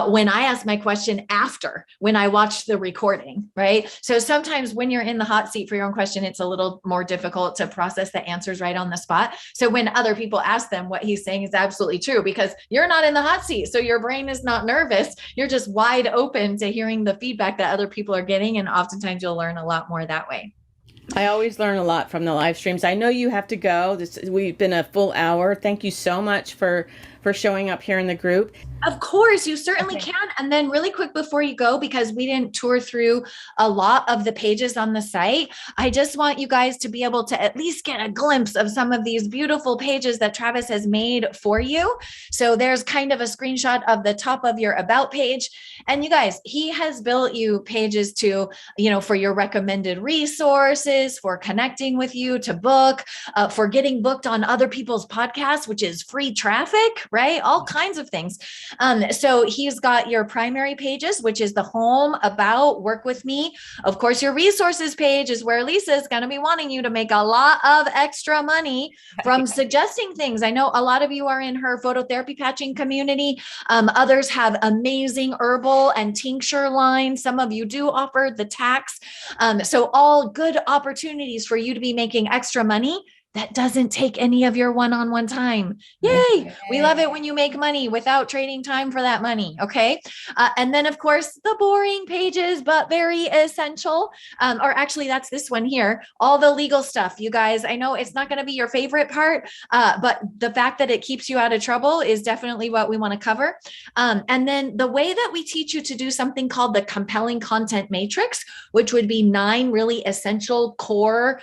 when I asked my question after, when I watched the recording, right? So sometimes when you're in the hot seat for your own question, it's a little more difficult to process the answers right on the spot. So when other people ask them, what he's saying is absolutely true, because you're not in the hot seat. So your brain is not nervous. You're just wide open to hearing the feedback that other people are getting. And oftentimes you'll learn a lot more that way. I always learn a lot from the live streams. I know you have to go. We've been a full hour. Thank you so much for showing up here in the group. Of course, you certainly can. And then really quick before you go, because we didn't tour through a lot of the pages on the site, I just want you guys to be able to at least get a glimpse of some of these beautiful pages that Travis has made for you. So there's kind of a screenshot of the top of your about page. And you guys, he has built you pages to, for your recommended resources, for connecting with you, to book, for getting booked on other people's podcasts, which is free traffic, right? All kinds of things. So he's got your primary pages, which is the home, about, work with me. Of course, your resources page is where Lisa is going to be wanting you to make a lot of extra money from suggesting things. I know a lot of you are in her phototherapy patching community. Others have amazing herbal and tincture lines. Some of you do offer the tax. So all good opportunities for you to be making extra money that doesn't take any of your one-on-one time. Yay! We love it when you make money without trading time for that money. Okay. And then of course the boring pages, but very essential. Or actually that's this one here, all the legal stuff. You guys, I know it's not going to be your favorite part, but the fact that it keeps you out of trouble is definitely what we want to cover. And then the way that we teach you to do something called the compelling content matrix, which would be 9 really essential core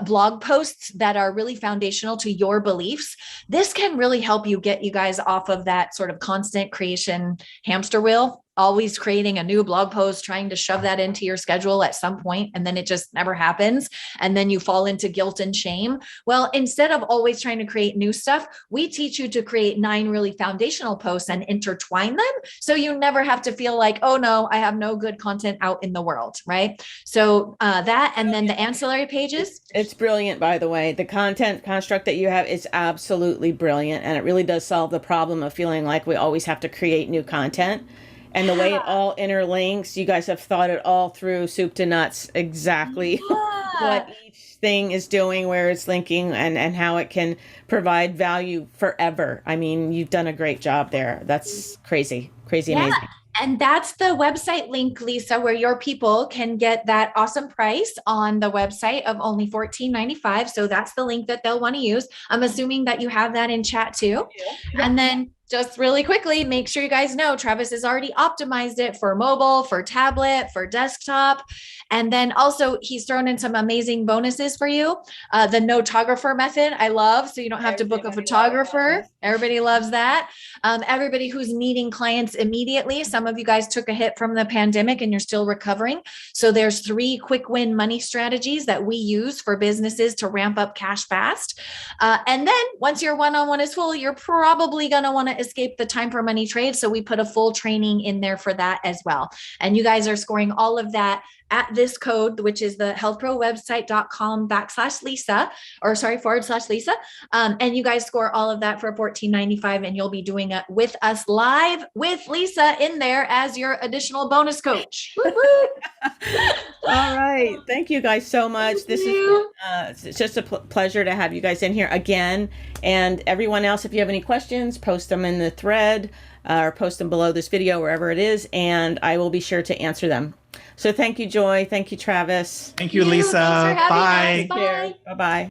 blog posts that are really foundational to your beliefs. This can really help you get you guys off of that sort of constant creation hamster wheel, always creating a new blog post, trying to shove that into your schedule at some point, and then it just never happens. And then you fall into guilt and shame. Well, instead of always trying to create new stuff, we teach you to create 9 really foundational posts and intertwine them. So you never have to feel like, oh no, I have no good content out in the world, right? So that, and then the ancillary pages. It's brilliant, by the way. The content construct that you have is absolutely brilliant. And it really does solve the problem of feeling like we always have to create new content. And the way it all interlinks, you guys have thought it all through, soup to nuts, exactly what each thing is doing, where it's linking, and how it can provide value forever. I mean, you've done a great job there. That's crazy, amazing. And that's the website link, Lisa, where your people can get that awesome price on the website of only $14.95. So that's the link that they'll want to use. I'm assuming that you have that in chat too. Yeah. And then just really quickly, make sure you guys know Travis has already optimized it for mobile, for tablet, for desktop. And then also he's thrown in some amazing bonuses for you. The notographer method, I love. So you don't have to book a photographer. Everybody loves that. Everybody who's meeting clients immediately. Some of you guys took a hit from the pandemic and you're still recovering. So there's 3 quick win money strategies that we use for businesses to ramp up cash fast. And then once your one-on-one is full, you're probably going to want to escape the time for money trade. So we put a full training in there for that as well. And you guys are scoring all of that at this code, which is the healthprowebsite.com/Lisa, or sorry, /Lisa. And you guys score all of that for $14.95, and you'll be doing it with us live with Lisa in there as your additional bonus coach. All right. Thank you guys so much. It's just a pleasure to have you guys in here again. And everyone else, if you have any questions, post them in the thread or post them below this video, wherever it is, and I will be sure to answer them. So thank you, Joy. Thank you, Travis. Thank you, Lisa. Bye. Bye-bye.